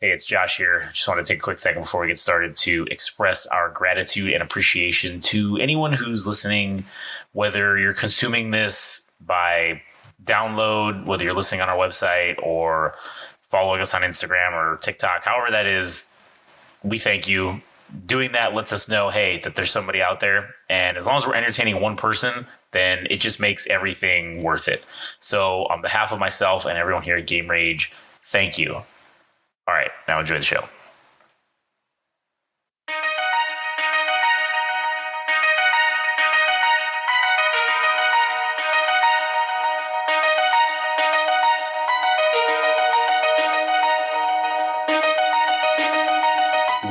Hey, it's Josh here. Just want to take a quick second before we get started to express our gratitude and appreciation to anyone who's listening, whether you're consuming this by download, whether you're listening on our website or following us on Instagram or TikTok, however that is. We thank you. Doing that lets us know, hey, that there's somebody out there. And as long as we're entertaining one person, then it just makes everything worth it. So on behalf of myself and everyone here at Game Rage, thank you. All right, now enjoy the show.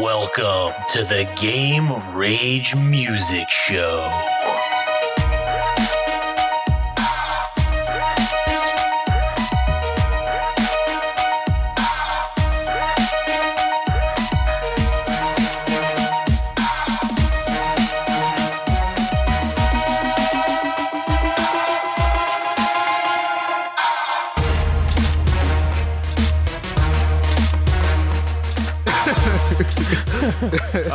Welcome to the Game Rage Music Show.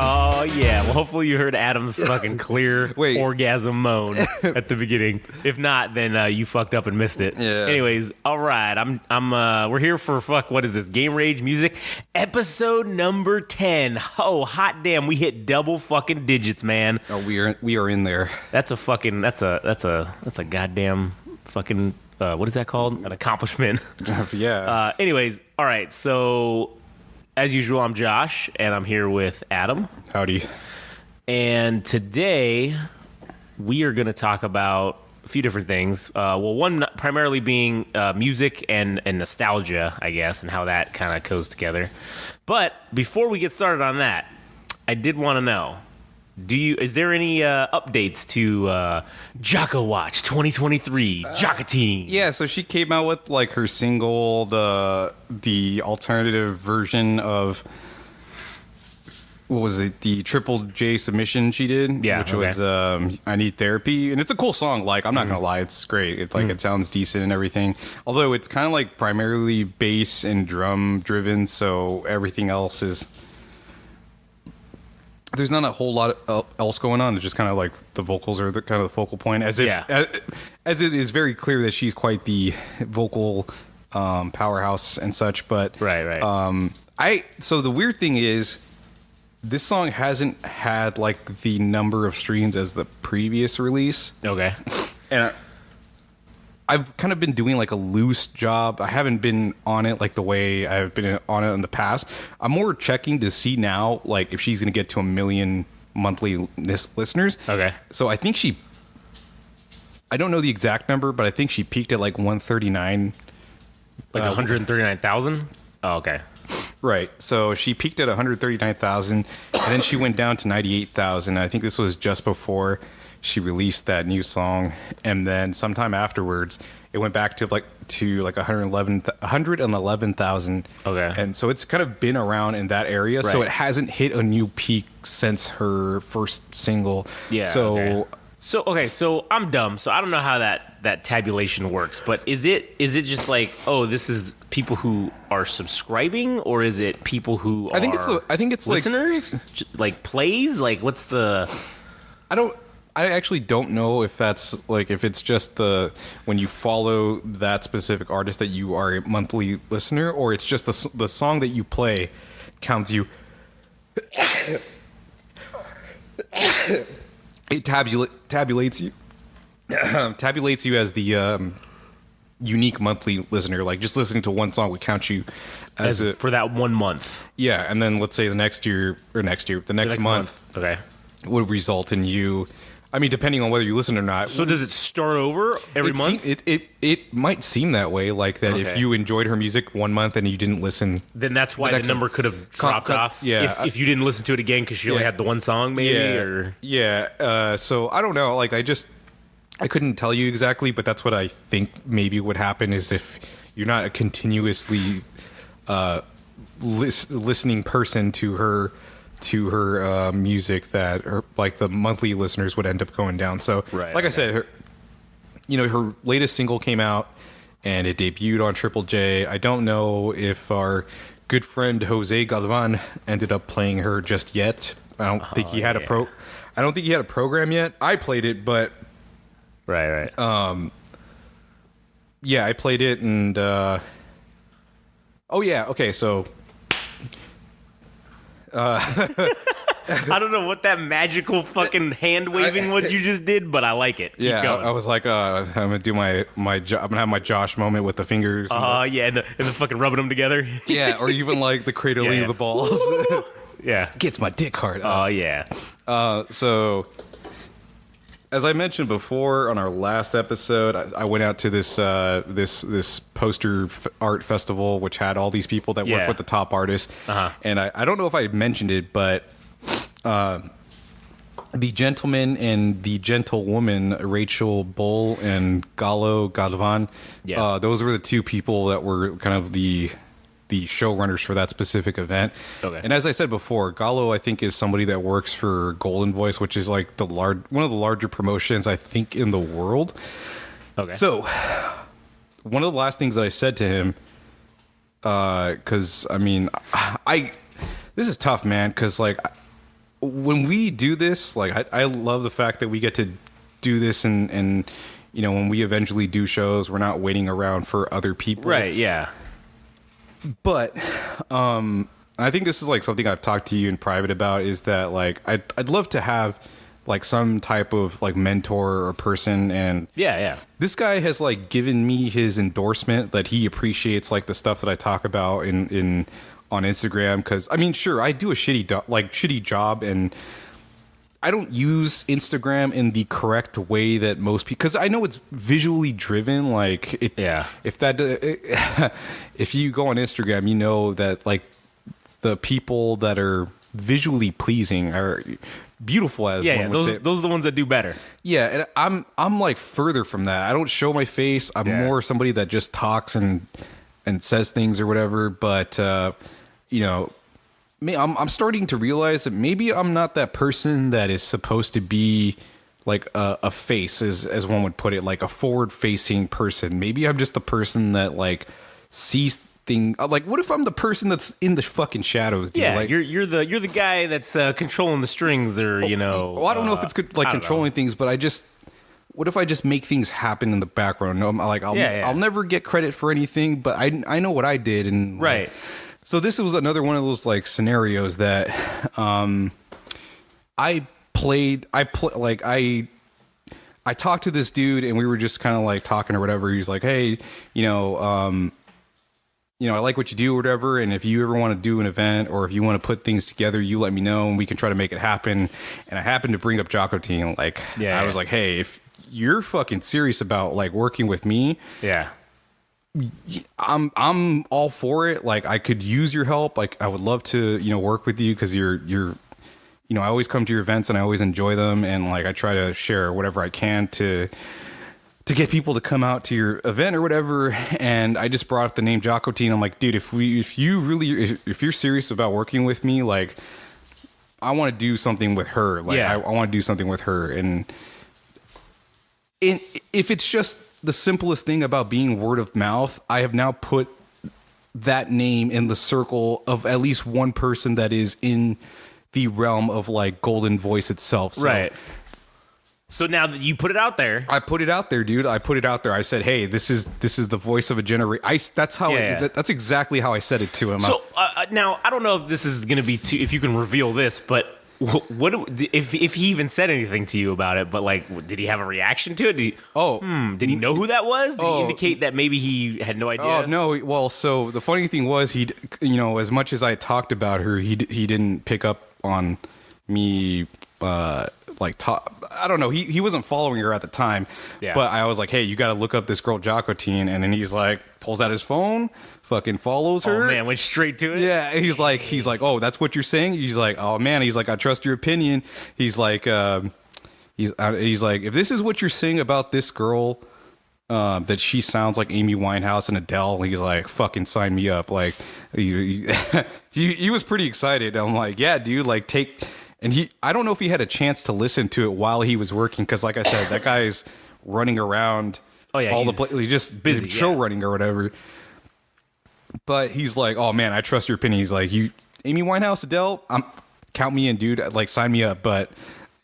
Oh, yeah. Well, hopefully you heard Adam's fucking clear orgasm moan at the beginning. If not, then you fucked up and missed it. Yeah. Anyways, all right. We're here for what is this? Game Rage Music, episode number 10. Oh, hot damn. We hit double fucking digits, man. Oh, we are in there. That's a goddamn fucking, what is that called? An accomplishment. Yeah. Anyways, all right. So, as usual, I'm Josh, and I'm here with Adam. Howdy. And today, we are going to talk about a few different things. One primarily being music and nostalgia, I guess, and how that kind of goes together. But before we get started on that, I did want to know, is there any updates to Joco-Watch 2023, Jocatine? Yeah, so she came out with like her single, the alternative version of, what was it, the Triple J submission she did? Yeah, which was I Need Therapy. And it's a cool song. Like, I'm not going to lie, it's great. It sounds decent and everything. Although it's kind of like primarily bass and drum driven, so everything else is... There's not a whole lot else going on. It's just kind of like the vocals are the kind of the focal point, as it is very clear that she's quite the vocal powerhouse and such. But right. So the weird thing is, this song hasn't had like the number of streams as the previous release. Okay, and I've kind of been doing like a loose job. I haven't been on it like the way I've been on it in the past. I'm more checking to see now, like, if she's going to get to 1 million monthly listeners. Okay. So I think I don't know the exact number, but I think she peaked at like 139. Like 139,000? Oh, okay. Right. So she peaked at 139,000, and then she went down to 98,000. I think this was just before she released that new song, and then sometime afterwards it went back to like 111,000. Okay. And so it's kind of been around in that area. Right. So it hasn't hit a new peak since her first single. Yeah. So So I'm dumb, so I don't know how that tabulation works, but is it just like, oh, this is people who are subscribing, or is it people who I think it's listeners? Like plays? Like, what's the... I actually don't know if that's like, if it's just when you follow that specific artist that you are a monthly listener, or it's just the song that you play counts you. It tabulates you. Tabulates you as the unique monthly listener. Like, just listening to one song would count you as for that 1 month. Yeah, and then let's say the next month Okay. would result in you. I mean, depending on whether you listen or not. So does it start over every month? It might seem that way, like that. Okay. If you enjoyed her music 1 month and you didn't listen, then that's why the number could have dropped off. Yeah, if you didn't listen to it again because she only had the one song, maybe. So I don't know. Like, I couldn't tell you exactly, but that's what I think maybe would happen is if you're not a continuously listening person to her music, that like the monthly listeners would end up going down. So I said, her latest single came out and it debuted on Triple J. I don't know if our good friend Jose Galvan ended up playing her just yet. I don't think he had I don't think he had a program yet. I played it, but Right. yeah, I played it, and oh yeah, okay, so I don't know what that magical fucking hand waving was you just did, but I like it. Keep going. I was like, I'm gonna do I'm gonna have my Josh moment with the fingers. Yeah, and the fucking rubbing them together. Yeah, or even like the cradling Yeah. of the balls. Yeah. Gets my dick hard. Oh yeah. So, as I mentioned before on our last episode, I went out to this this poster art festival, which had all these people that work with the top artists. And I don't know if I mentioned it, but the gentleman and the gentlewoman, Rachel Bull and Galo Galvan, those were the two people that were kind of the showrunners for that specific event. Okay. And as I said before, Gallo, I think, is somebody that works for Golden Voice, which is like one of the larger promotions, I think, in the world. Okay. So one of the last things that I said to him, because I mean, this is tough, man, because like when we do this, like I love the fact that we get to do this, and you know, when we eventually do shows, we're not waiting around for other people. Right, yeah. But I think this is like something I've talked to you in private about, is that like I'd love to have like some type of like mentor or person, and Yeah. this guy has like given me his endorsement that he appreciates like the stuff that I talk about in on Instagram, because I mean, sure, I do a shitty job, and I don't use Instagram in the correct way that most people, because I know it's visually driven. Like, if you go on Instagram, you know that like the people that are visually pleasing are beautiful, as one would say. Those are the ones that do better. Yeah, and I'm like further from that. I don't show my face. I'm more somebody that just talks and says things or whatever. But you know, I'm starting to realize that maybe I'm not that person that is supposed to be like a face, as one would put it, like a forward-facing person. Maybe I'm just the person that like sees things. Like, what if I'm the person that's in the fucking shadows, dude? Yeah, like, you're the guy that's controlling the strings, or you know. Well, I don't know if it's good, like controlling things, but what if I just make things happen in the background? No, like I'll never get credit for anything, but I know what I did, and right. Like, so this was another one of those like scenarios that I talked to this dude, and we were just kind of like talking or whatever. He's like, hey, you know, I like what you do or whatever, and if you ever want to do an event or if you want to put things together, you let me know and we can try to make it happen. And I happened to bring up Joco-Team. Like, I was like, hey, if you're fucking serious about like working with me, I'm all for it. Like, I could use your help. Like, I would love to, you know, work with you, because you're, you know, I always come to your events and I always enjoy them, and like I try to share whatever I can to get people to come out to your event or whatever. And I just brought up the name Joco-Team. I'm like, dude, if you're serious about working with me, like, I want to do something with her. Like, I want to do something with her. And if it's just the simplest thing about being word of mouth, I have now put that name in the circle of at least one person that is in the realm of like Golden Voice itself. So, right. So now that you put it out there, I put it out there, dude. I put it out there. I said, "Hey, this is the voice of a generation." That's exactly how I said it to him. So now I don't know if this is going to be if you can reveal this, but what if he even said anything to you about it? But like, did he have a reaction to it? Did he know who that was? Did he indicate that maybe he had no idea? Oh no. Well, so the funny thing was, he, you know, as much as I talked about her, he didn't pick up on me. I don't know. He wasn't following her at the time, but I was like, hey, you got to look up this girl Joco-Team, and then he's like, pulls out his phone, fucking follows her. Oh man, went straight to it. Yeah, and he's like, oh, that's what you're saying. He's like, oh man, he's like, I trust your opinion. He's like, he's like, if this is what you're saying about this girl, that she sounds like Amy Winehouse and Adele, he's like, fucking sign me up. Like, he was pretty excited. I'm like, yeah, dude, like take. And I don't know if he had a chance to listen to it while he was working, because like I said, that guy's running around. Oh yeah, all the places, just busy, show running or whatever. But he's like, oh man, I trust your opinion. He's like, you, Amy Winehouse, Adele, count me in, dude. Like, sign me up. But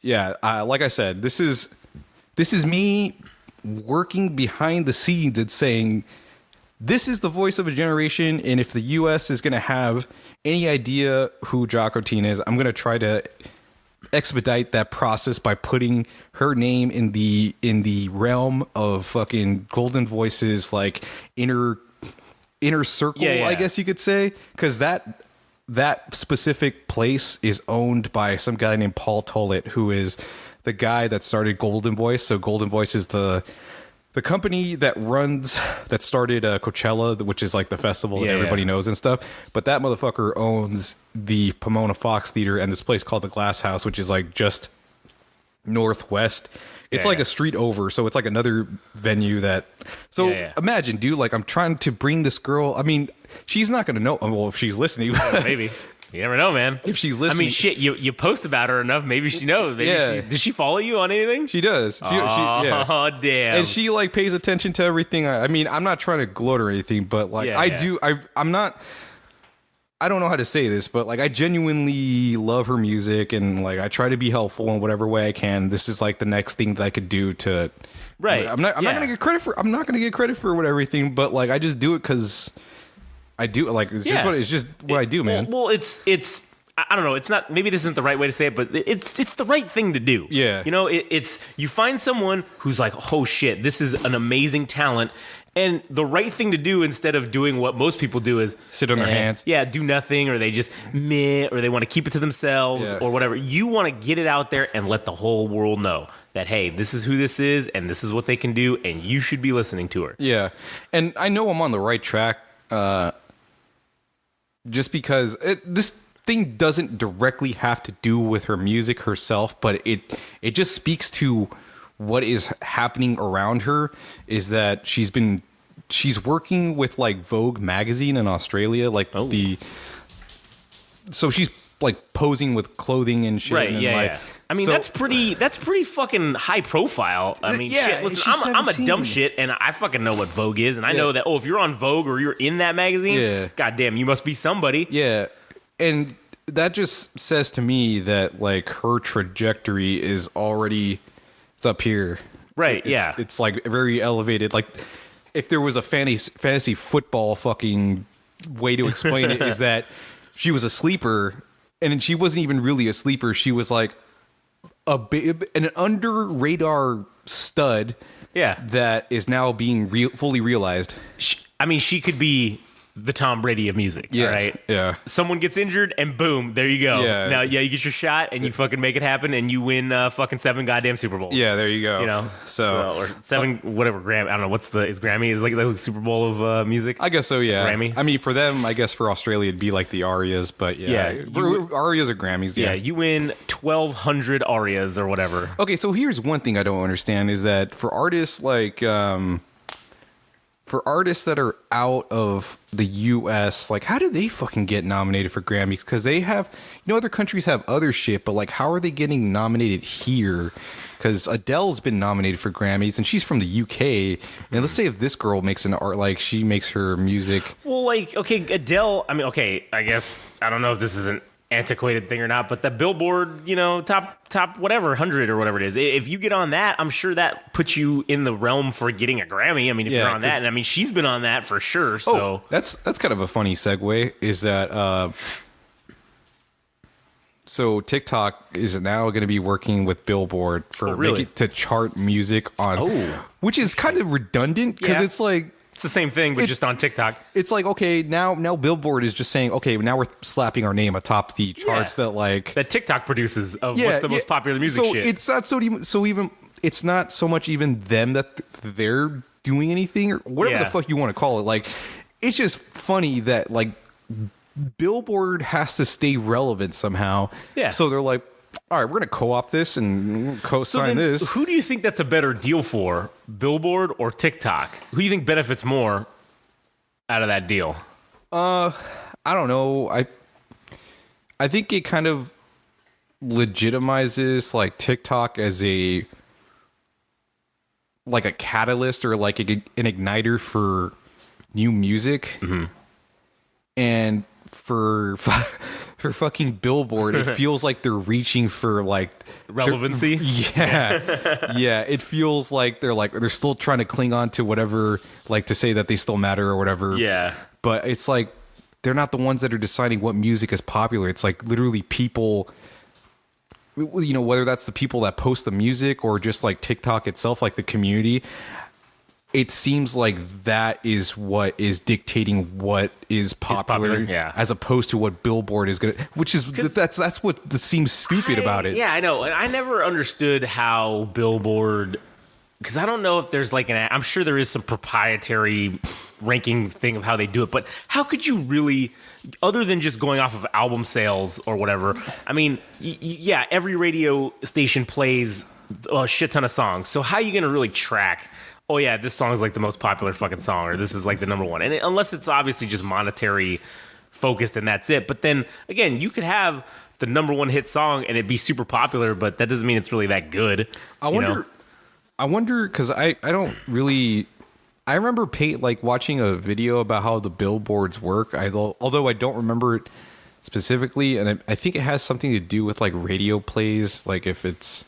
yeah, like I said, this is me working behind the scenes and saying, this is the voice of a generation, and if the U.S. is going to have any idea who Joco-Teen is, I'm going to try to expedite that process by putting her name in the realm of fucking golden voices, like inner circle, I guess you could say, because that specific place is owned by some guy named Paul Tollett, who is the guy that started Golden Voice. So Golden Voice is the company that started Coachella, which is like the festival that everybody knows and stuff. But that motherfucker owns the Pomona Fox Theater and this place called the Glass House, which is like just northwest. It's like a street over, so it's like another venue that. So imagine, dude, like I'm trying to bring this girl. I mean, she's not going to know. Well, if she's listening, maybe. You never know, man. If she's listening. I mean, shit, you post about her enough, maybe she knows. Maybe does she follow you on anything? She does. Oh, damn. And she, like, pays attention to everything. I mean, I'm not trying to gloat or anything, but, like, I'm not... I don't know how to say this, but, like, I genuinely love her music, and, like, I try to be helpful in whatever way I can. This is, like, the next thing that I could do to... Right. I'm not going to get credit for... I'm not going to get credit for everything, but, like, I just do it because... I do, like, it's just what I do, man. Well, it's I don't know, it's not, maybe this isn't the right way to say it, but it's the right thing to do. Yeah. You know, it's you find someone who's like, oh shit, this is an amazing talent, and the right thing to do instead of doing what most people do is sit on their hands. Yeah, do nothing, or they just meh, or they want to keep it to themselves or whatever. You want to get it out there and let the whole world know that, hey, this is who this is and this is what they can do, and you should be listening to her. Yeah. And I know I'm on the right track. Just because this thing doesn't directly have to do with her music herself, but it just speaks to what is happening around her. Is that she's working with like Vogue magazine in Australia, like so she's like posing with clothing and shit. Right. And yeah. like, yeah. I mean, that's pretty fucking high profile. I mean, shit, listen, I'm a dumb shit, and I fucking know what Vogue is, and I know that, if you're on Vogue or you're in that magazine, goddamn, you must be somebody. Yeah, and that just says to me that, like, her trajectory is already, it's up here. Right, It's, like, very elevated. Like, if there was a fantasy football fucking way to explain it, is that she was a sleeper, and she wasn't even really a sleeper. She was, like, an under radar stud that is now being fully realized. She could be the Tom Brady of music. Yes. Right? Yeah. Someone gets injured and boom, there you go. Yeah. Now, you get your shot and you fucking make it happen and you win fucking 7 goddamn Super Bowls. Yeah, there you go. You know, or 7 whatever Grammy. I don't know is Grammy is like the Super Bowl of music. I guess so. Yeah. Grammy. I mean, for them, I guess for Australia it'd be like the Arias, but Arias or Grammys. Yeah, you win 1,200 Arias or whatever. Okay, so here's one thing I don't understand is that for artists like for artists that are out of the U.S., like, how do they fucking get nominated for Grammys? Because they have, other countries have other shit, but, like, how are they getting nominated here? Because Adele's been nominated for Grammys, and she's from the U.K. And let's say if this girl makes an art, like, she makes her music. Well, like, okay, Adele, I mean, okay, I guess, I don't know if this is an antiquated thing or not, but the Billboard, top whatever 100 or whatever it is, if you get on that, I'm sure that puts you in the realm for getting a Grammy. I mean, if you're on that, and I mean, she's been on that for sure. So that's kind of a funny segue. Is that so TikTok is now going to be working with Billboard for to chart music on, which is kind of redundant because it's like. It's the same thing, but just on TikTok. It's like, okay, now Billboard is just saying, okay, now we're slapping our name atop the charts that TikTok produces of what's the most popular music shit. It's not even it's not so much even them that they're doing anything or whatever the fuck you want to call it. Like, it's just funny that, like, Billboard has to stay relevant somehow. Yeah. So they're like, all right, we're going to co-op this and co-sign this. Who do you think that's a better deal for, Billboard or TikTok? Who do you think benefits more out of that deal? I don't know. I think it kind of legitimizes, like, TikTok as a catalyst or like an igniter for new music. Mm-hmm. And for for fucking Billboard, it feels like they're reaching for like Relevancy. Yeah, it feels like they're still trying to cling on to whatever, like to say that they still matter or whatever. Yeah. But it's like they're not the ones that are deciding what music is popular. It's like literally people, you know, whether that's the people that post the music or just like TikTok itself, like the community. It seems like that is what is dictating what is popular, yeah. as opposed to what Billboard is gonna. Which is that's what seems stupid about it. Yeah, I know, and I never understood how Billboard, because I don't know if there's like I'm sure there is some proprietary ranking thing of how they do it, but how could you really, other than just going off of album sales or whatever? I mean, yeah, every radio station plays a shit ton of songs, so how are you gonna really track? Oh yeah, this song is like the most popular fucking song, or this is like the number one. And unless it's obviously just monetary focused and that's it. But then again, you could have the number one hit song and it be super popular, but that doesn't mean it's really that good. I wonder because I don't really. I remember like watching a video about how the billboards work. Although I don't remember it specifically, and I think it has something to do with like radio plays, like if it's.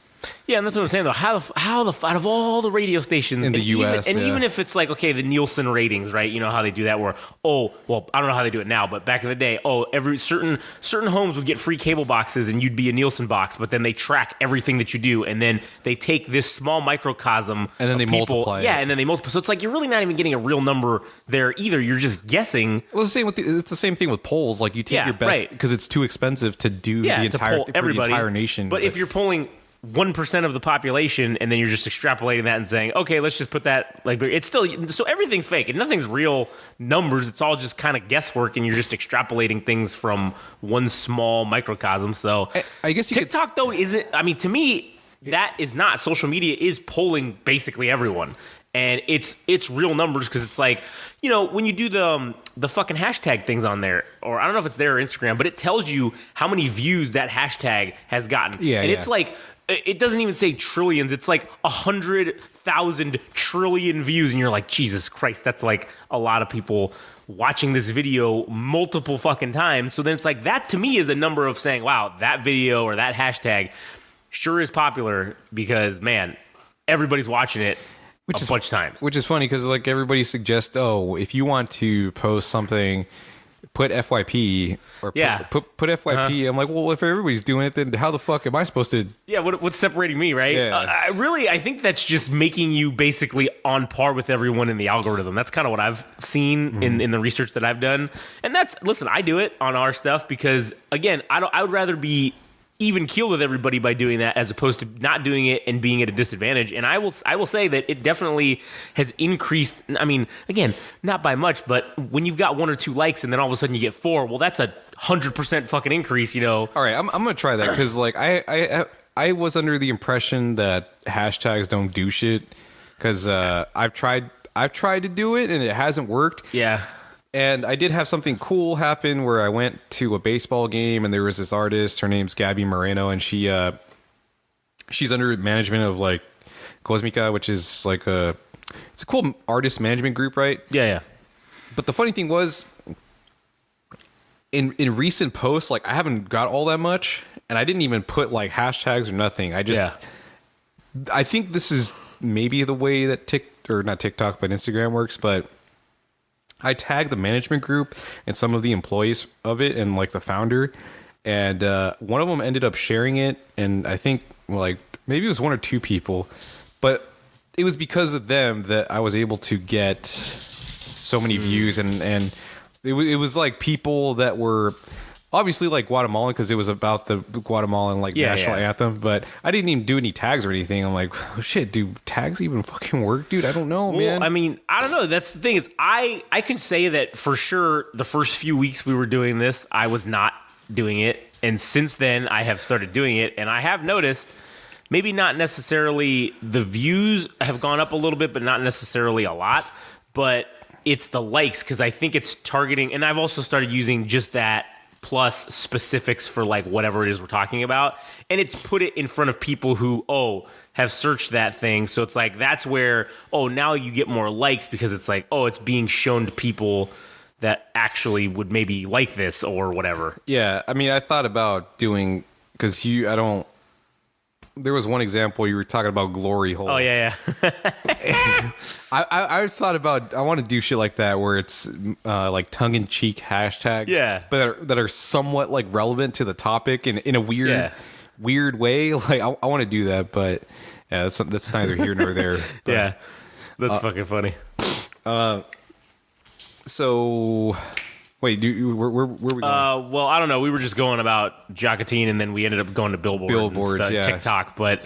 Yeah, and that's what I'm saying, though. How out of all the radio stations in the U.S., even if it's like, okay, the Nielsen ratings, right? You know how they do that where, I don't know how they do it now, but back in the day, every certain homes would get free cable boxes and you'd be a Nielsen box, but then they track everything that you do, and then they take this small microcosm and then they multiply. Yeah, and then they multiply. So it's like you're really not even getting a real number there either. You're just guessing. Well, it's the same thing with polls. Like you take your best because it's too expensive to do the entire nation. But if you're polling 1% of the population, and then you're just extrapolating that and saying, okay, let's just put that, like, it's still, so everything's fake and nothing's real numbers. It's all just kind of guesswork, and you're just extrapolating things from one small microcosm. So I guess TikTok though isn't, I mean, to me, that is not, social media is polling basically everyone. And it's real numbers, because it's like, you know, when you do the fucking hashtag things on there, or I don't know if it's there or Instagram, but it tells you how many views that hashtag has gotten. Yeah, and it's like, it doesn't even say trillions. It's like 100,000 trillion views. And you're like, Jesus Christ, that's like a lot of people watching this video multiple fucking times. So then it's like, that to me is a number of saying, wow, that video or that hashtag sure is popular, because, man, everybody's watching it a bunch of times. Which is funny, because like everybody suggests, if you want to post something, put FYP or put FYP. Uh-huh. I'm like, well, if everybody's doing it, then how the fuck am I supposed to? Yeah, what's separating me, right? Yeah. I think that's just making you basically on par with everyone in the algorithm. That's kind of what I've seen in the research that I've done. And listen, I do it on our stuff because, again, I would rather be even keel with everybody by doing that, as opposed to not doing it and being at a disadvantage. And I will say that it definitely has increased. I mean, again, not by much, but when you've got 1 or 2 likes and then all of a sudden you get 4, well, that's a 100% fucking increase, you know. All right, I'm gonna try that, because like I was under the impression that hashtags don't do shit, because I've tried to do it and it hasn't worked. Yeah. And I did have something cool happen where I went to a baseball game, and there was this artist. Her name's Gabby Moreno, and she's under management of like Cosmica, which is like it's a cool artist management group, right? Yeah. But the funny thing was, in recent posts, like I haven't got all that much, and I didn't even put like hashtags or nothing. I think this is maybe the way that not TikTok, but Instagram works, but I tagged the management group and some of the employees of it and like the founder, and one of them ended up sharing it, and I think like maybe it was 1 or 2 people, but it was because of them that I was able to get so many views, and it was like people that were obviously like Guatemalan, because it was about the Guatemalan like national anthem, but I didn't even do any tags or anything. I'm like, oh, shit, do tags even fucking work, dude? I don't know, man. I mean, I don't know. That's the thing, is I can say that for sure the first few weeks we were doing this, I was not doing it. And since then I have started doing it, and I have noticed maybe not necessarily the views have gone up a little bit, but not necessarily a lot, but it's the likes, because I think it's targeting. And I've also started using just that plus specifics for like whatever it is we're talking about, and it's put it in front of people who have searched that thing. So it's like, that's where now you get more likes, because it's like, it's being shown to people that actually would maybe like this or whatever. Yeah, I mean, I thought about doing because there was one example you were talking about glory hole. Oh yeah. I thought about I want to do shit like that where it's like tongue in cheek hashtags. Yeah. But that are somewhat like relevant to the topic in a weird way. Like I want to do that, but yeah, that's neither here nor there. But, Yeah, that's fucking funny. So, wait, where we going? Well, I don't know. We were just going about Joco-Watch, and then we ended up going to Billboards, and stuff, yeah. TikTok. But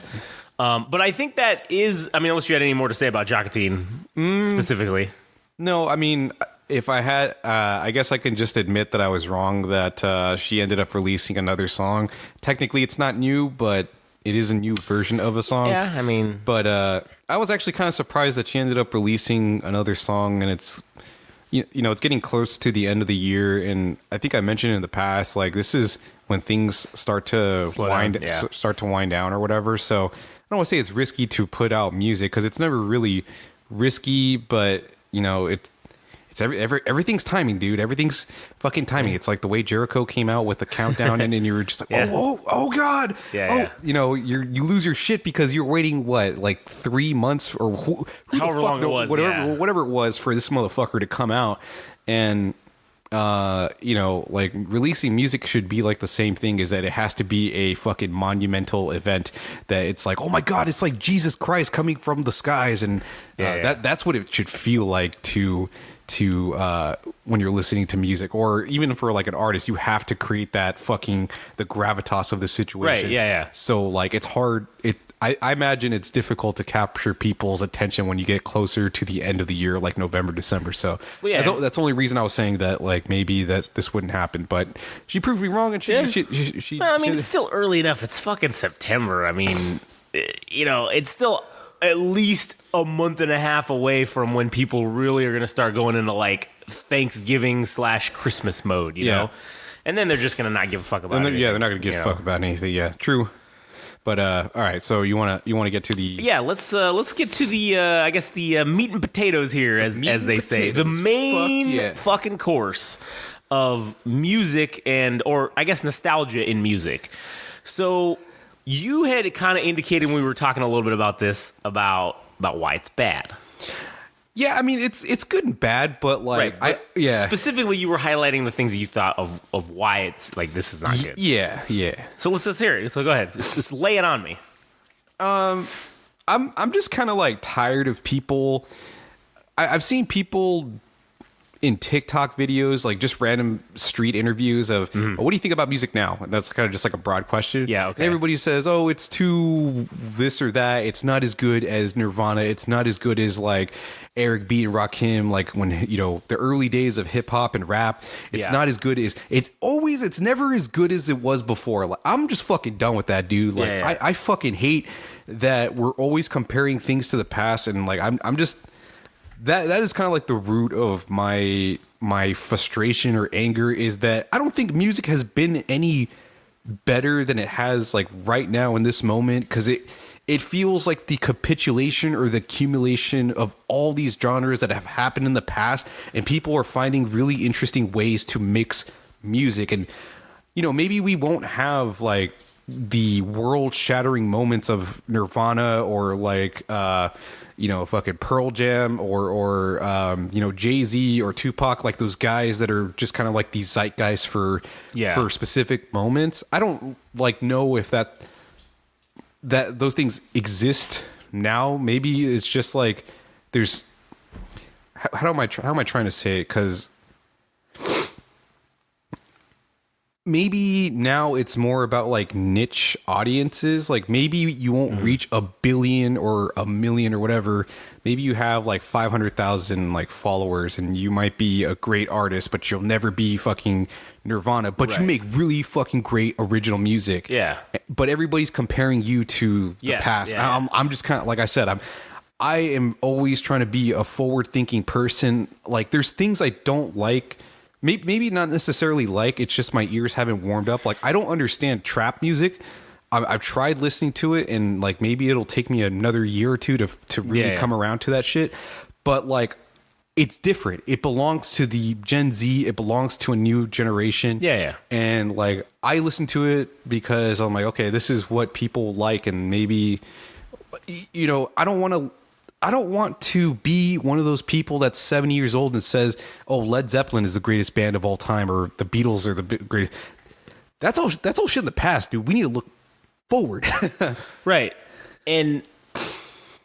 I think that is. I mean, unless you had any more to say about Joco-Watch specifically. No, I mean, if I had, I guess I can just admit that I was wrong. That she ended up releasing another song. Technically, it's not new, but it is a new version of a song. Yeah, I mean, but I was actually kind of surprised that she ended up releasing another song, and it's. You know, it's getting close to the end of the year, and I think I mentioned in the past, like this is when things start to start to wind down or whatever. So I don't want to say it's risky to put out music because it's never really risky, but you know, it's everything's timing, dude. Everything's fucking timing. It's like the way Jericho came out with the countdown, and then you were just like, oh god, you know, you lose your shit because you're waiting like 3 months or who however long it was, whatever it was for this motherfucker to come out, and you know, like releasing music should be like the same thing. Is that it has to be a fucking monumental event that it's like, oh my god, it's like Jesus Christ coming from the skies, and that's what it should feel like to when you're listening to music, or even for like an artist, you have to create that fucking the gravitas of the situation. Right, yeah. So like it's hard. I imagine it's difficult to capture people's attention when you get closer to the end of the year, like November, December. So that's the only reason I was saying that, like maybe that this wouldn't happen. But she proved me wrong, and she. Well, I mean, it's still early enough. It's fucking September. I mean, you know, it's still at least a month and a half away from when people really are going to start going into like Thanksgiving / Christmas mode, you know? And then they're just going to not give a fuck about it. Yeah, they're not going to give a fuck about anything. Yeah, true. But all right, so you want to get to the let's get to the I guess the meat and potatoes here, as they say, the main fucking course of music or I guess nostalgia in music. So you had kind of indicated when we were talking a little bit about this about why it's bad. Yeah, I mean it's good and bad, but like specifically you were highlighting the things that you thought of why it's like this is not good. Yeah. So let's hear it. So go ahead, just lay it on me. I'm just kind of like tired of people. I've seen people in TikTok videos, like just random street interviews of, what do you think about music now? And that's kind of just like a broad question. Yeah, okay. And everybody says, oh, it's too this or that. It's not as good as Nirvana. It's not as good as like Eric B. and Rakim, like when, you know, the early days of hip hop and rap. It's not as good as, it's never as good as it was before. Like, I'm just fucking done with that, dude. Like, I fucking hate that we're always comparing things to the past, and like, I'm just... That is kind of like the root of my frustration or anger, is that I don't think music has been any better than it has like right now in this moment, because it feels like the capitulation or the accumulation of all these genres that have happened in the past, and people are finding really interesting ways to mix music. And you know, maybe we won't have like the world shattering moments of Nirvana or like you know, fucking Pearl Jam or you know, Jay-Z or Tupac, like those guys that are just kind of like these zeitgeists for specific moments. I don't like know if that those things exist now. Maybe it's just like there's how am I trying to say it? Because maybe now it's more about like niche audiences. Like maybe you won't reach 1 billion or 1 million or whatever. Maybe you have like 500,000 like followers, and you might be a great artist, but you'll never be fucking Nirvana. But you make really fucking great original music. Yeah. But everybody's comparing you to the past. Yeah. I'm just kind of, like I said, I am always trying to be a forward thinking person. Like there's things I don't like. Maybe not necessarily like, it's just my ears haven't warmed up. Like, I don't understand trap music. I've tried listening to it, and like maybe it'll take me another year or two to really come around to that shit. But like, it's different. It belongs to the Gen Z. It belongs to a new generation. Yeah. And like I listen to it because I'm like, okay, this is what people like, and maybe, you know, I don't want to be one of those people that's 70 years old and says, "Oh, Led Zeppelin is the greatest band of all time," or "The Beatles are the greatest." That's all shit in the past, dude. We need to look forward. Right. And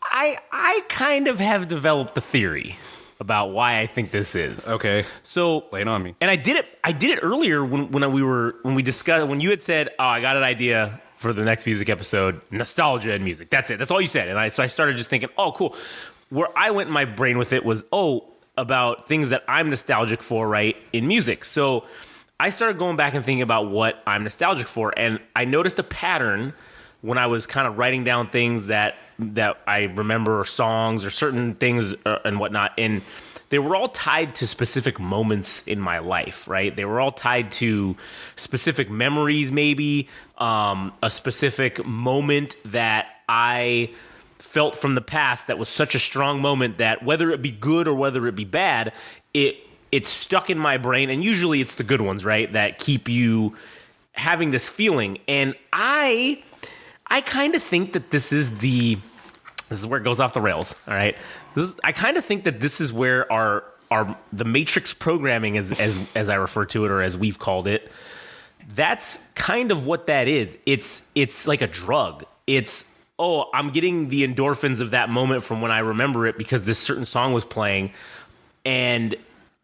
I kind of have developed a theory about why I think this is. Okay. So lay it on me. And I did it earlier when we discussed, when you had said, "Oh, I got an idea for the next music episode, nostalgia and music." That's it. That's all you said. And so I started just thinking, "Oh, cool." Where I went in my brain with it was, about things that I'm nostalgic for, right, in music. So I started going back and thinking about what I'm nostalgic for, and I noticed a pattern when I was kind of writing down things that I remember, or songs or certain things and whatnot, and they were all tied to specific moments in my life, right? They were all tied to specific memories, maybe a specific moment that I felt from the past that was such a strong moment that whether it be good or whether it be bad, it's stuck in my brain, and usually it's the good ones, right, that keep you having this feeling. And I kind of think that this is where it goes off the rails. All right, I kind of think that this is where our the Matrix programming, as I refer to it, or as we've called it, that's kind of what that is. It's like a drug. It's, I'm getting the endorphins of that moment from when I remember it because this certain song was playing, and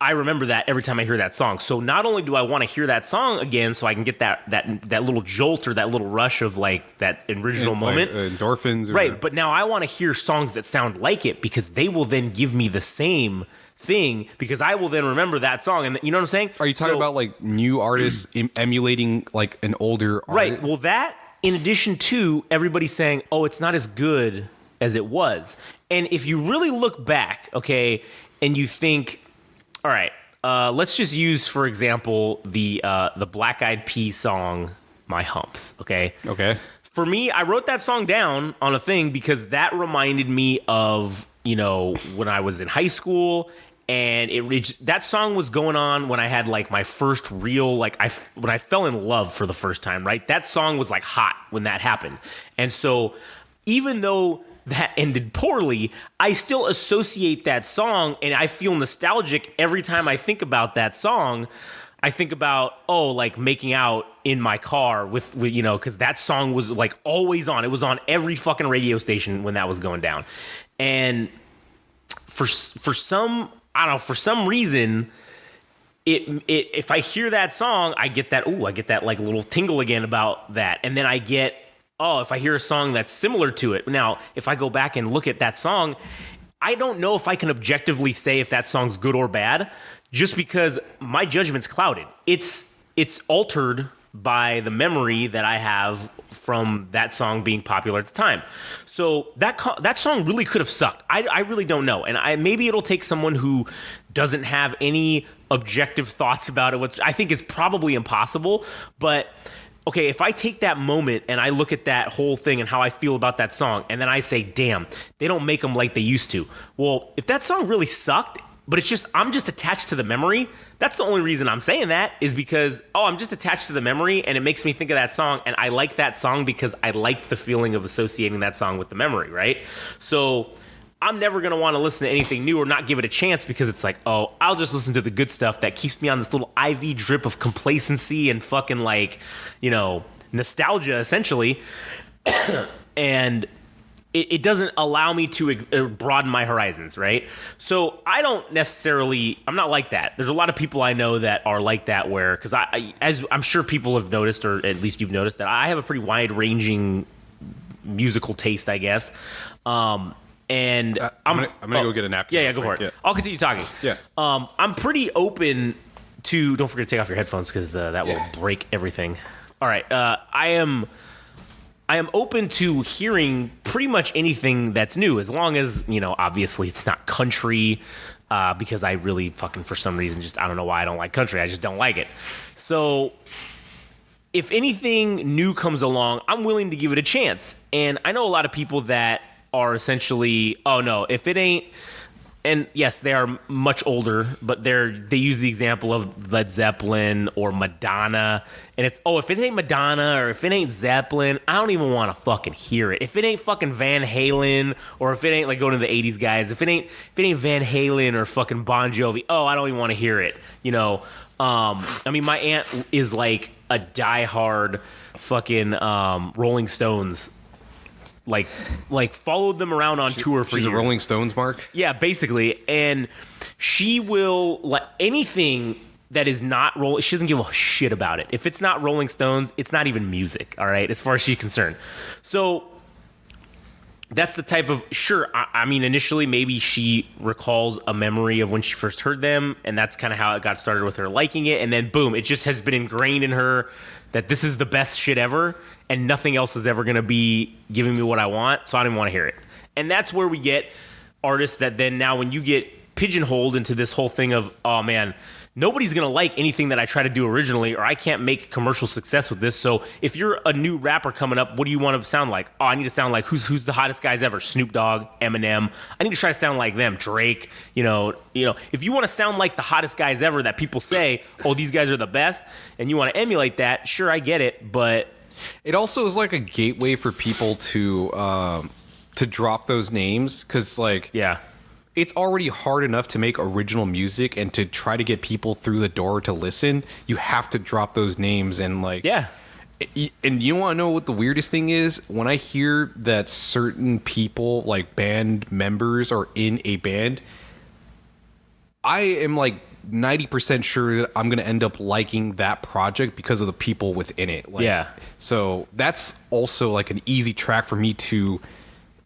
I remember that every time I hear that song. So not only do I want to hear that song again so I can get that little jolt or that little rush of like that original moment. Like, endorphins. Right, but now I want to hear songs that sound like it because they will then give me the same thing because I will then remember that song. And you know what I'm saying? Are you talking about like new artists emulating like an older artist? Right, well that, in addition to everybody saying, it's not as good as it was. And if you really look back, okay, and you think, all right, let's just use, for example, the Black Eyed Peas song, My Humps, okay? Okay. For me, I wrote that song down on a thing because that reminded me of, when I was in high school, and that song was going on when I had like my first real, like when I fell in love for the first time, right? That song was like hot when that happened. And so even though that ended poorly, I still associate that song, and I feel nostalgic every time I think about that song. I think about, like making out in my car with because that song was like always on. It was on every fucking radio station when that was going down. And for some reason, if I hear that song, I get that like little tingle again about that. And then I get, if I hear a song that's similar to it. Now, if I go back and look at that song, I don't know if I can objectively say if that song's good or bad, just because my judgment's clouded. It's altered by the memory that I have from that song being popular at the time. So that song really could have sucked. I really don't know. And maybe it'll take someone who doesn't have any objective thoughts about it, which I think is probably impossible. But okay, if I take that moment and I look at that whole thing and how I feel about that song, and then I say, damn, they don't make them like they used to. Well, if that song really sucked, but I'm just attached to the memory, that's the only reason I'm saying that, is because, I'm just attached to the memory, and it makes me think of that song, and I like that song because I like the feeling of associating that song with the memory, right? So I'm never going to want to listen to anything new or not give it a chance because it's like, I'll just listen to the good stuff that keeps me on this little IV drip of complacency and fucking like, nostalgia, essentially. And it doesn't allow me to broaden my horizons, right? So I'm not like that. There's a lot of people I know that are like that where, because as I'm sure people have noticed, or at least you've noticed, that I have a pretty wide-ranging musical taste, I guess. And I'm gonna go get a napkin. Yeah, go for it. Yeah. I'll continue talking. Yeah. I'm pretty open to. Don't forget to take off your headphones because that will break everything. All right. I am open to hearing pretty much anything that's new, as long as obviously it's not country. Because I really fucking, for some reason, I don't know why I don't like country. I just don't like it. So if anything new comes along, I'm willing to give it a chance. And I know a lot of people that are essentially, if it ain't and yes, they are much older, but they use the example of Led Zeppelin or Madonna, and it's if it ain't Madonna or if it ain't Zeppelin, I don't even want to fucking hear it. If it ain't fucking Van Halen, or if it ain't like going to the '80s guys, if it ain't Van Halen or fucking Bon Jovi, I don't even want to hear it. I mean, my aunt is like a diehard fucking Rolling Stones. Like followed them around on tour for years. She's a Rolling Stones mark? Yeah, basically. And she will let anything that is not Rolling, she doesn't give a shit about it. If it's not Rolling Stones, it's not even music, all right, as far as she's concerned. So that's the type of, sure, I mean, initially maybe she recalls a memory of when she first heard them, and that's kind of how it got started with her liking it, and then boom, it just has been ingrained in her that this is the best shit ever, and nothing else is ever going to be giving me what I want, so I don't even want to hear it. And that's where we get artists that then now when you get pigeonholed into this whole thing of, oh man, nobody's going to like anything that I try to do originally, or I can't make commercial success with this. So if you're a new rapper coming up, what do you want to sound like? Oh, I need to sound like who's the hottest guys ever? Snoop Dogg, Eminem. I need to try to sound like them. Drake. You know. If you want to sound like the hottest guys ever that people say, oh, these guys are the best, and you want to emulate that, sure, I get it, but it also is like a gateway for people to drop those names, because yeah. It's already hard enough to make original music, and to try to get people through the door to listen, you have to drop those names. And yeah. And you want to know what the weirdest thing is? When I hear that certain people, like band members, are in a band, I am like 90% sure that I'm going to end up liking that project because of the people within it. Yeah. So that's also like an easy track for me to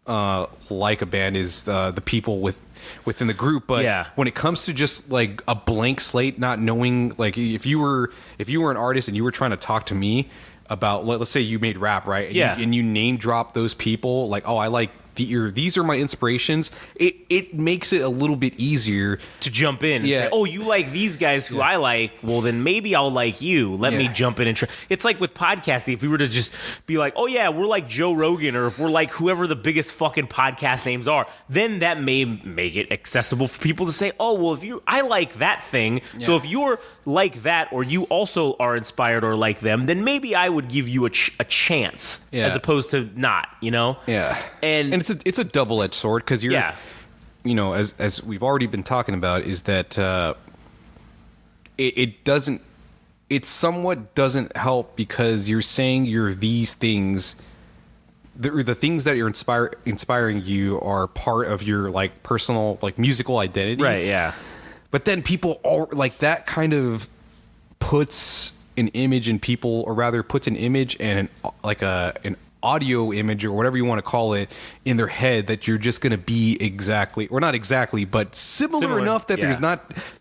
like a band, is the people within the group. But yeah. When it comes to just like a blank slate, not knowing, like if you were an artist and you were trying to talk to me about, let's say you made rap, right? And you name drop those people, like, oh, I like these are my inspirations. It makes it a little bit easier to jump in and say, oh, you like these guys who I like, well then maybe I'll like you. Let me jump in and try. It's like with podcasting, if we were to just be like, oh yeah, we're like Joe Rogan, or if we're like whoever the biggest fucking podcast names are, then that may make it accessible for people to say, oh well, I like that thing, so if you're like that, or you also are inspired or like them, then maybe I would give you a chance, as opposed to not, and it's a double-edged sword, because you're as we've already been talking about, is that it somewhat doesn't help, because you're saying you're these things, the things that you're inspiring you are part of your like personal like musical identity, right? Yeah. But then people all like that kind of puts an image in people, or rather puts an image and an audio image, or whatever you want to call it, in their head, that you're just going to be exactly, or not exactly, but similar enough that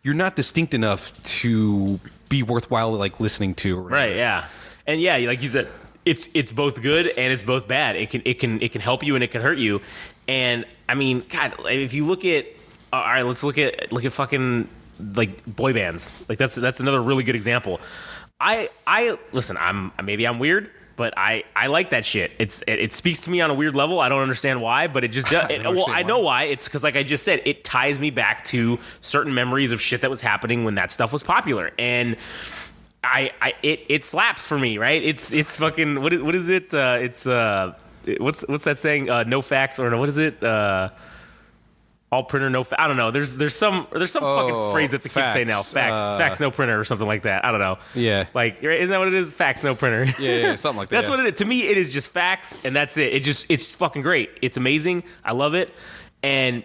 you're not distinct enough to be worthwhile like listening to. Right. Yeah. And yeah, like you said, it's both good and it's both bad. It can help you and it can hurt you. And I mean, God, if you look at, all right, let's look at fucking like boy bands. Like that's another really good example. I listen, I'm weird, but I like that shit. It speaks to me on a weird level. I don't understand why, but it just does. I know why. It's because, like I just said, it ties me back to certain memories of shit that was happening when that stuff was popular, and it slaps for me, right? It's fucking what is it? What's that saying? No facts, or no, what is it? All printer, no. I don't know. There's some fucking phrase that the kids say now. Facts, no printer, or something like that. I don't know. Yeah. Like, isn't that what it is? Facts, no printer. Yeah, something like that. That's what it is. To me, it is just facts, and that's it. It's fucking great. It's amazing. I love it. And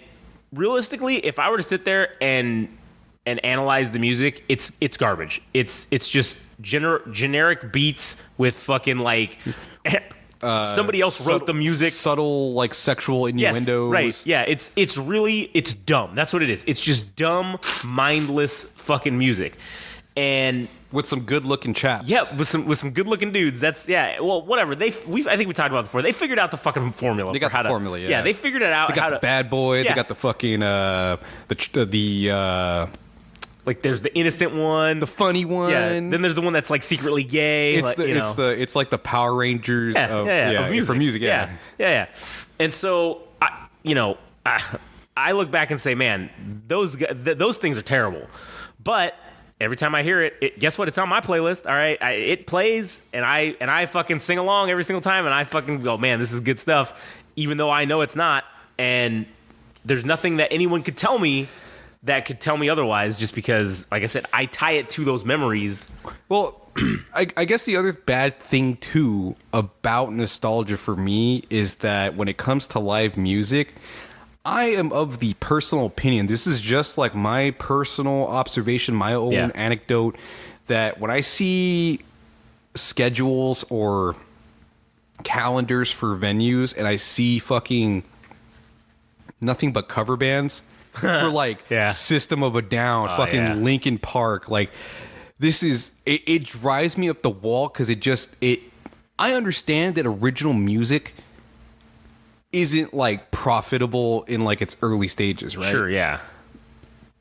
realistically, if I were to sit there and analyze the music, it's garbage. It's just generic beats with fucking like. Somebody else wrote the music. Subtle, like sexual innuendos. Yes, right. Yeah, it's dumb. That's what it is. It's just dumb, mindless fucking music. And with some good-looking chaps. Yeah, with some good-looking dudes. That's well, whatever. I think we talked about it before. They figured out the fucking formula. They got the formula. Yeah. Yeah, they figured it out. They got the bad boy. Yeah. They got the fucking like there's the innocent one, the funny one. Yeah. Then there's the one that's like secretly gay. It's like the Power Rangers of music. For music. Yeah. And so I I look back and say, man, those things are terrible. But every time I hear it, guess what? It's on my playlist. All right, it plays, and I fucking sing along every single time, and I fucking go, man, this is good stuff, even though I know it's not. And there's nothing that anyone could tell me that could tell me otherwise, just because, like I said, I tie it to those memories. Well, I guess the other bad thing too about nostalgia for me is that when it comes to live music, I am of the personal opinion, this is just like my personal observation, my own anecdote, that when I see schedules or calendars for venues and I see fucking nothing but cover bands for like System of a Down, fucking Linkin Park, like this is it drives me up the wall because I understand that original music isn't like profitable in like its early stages, right? Sure, yeah.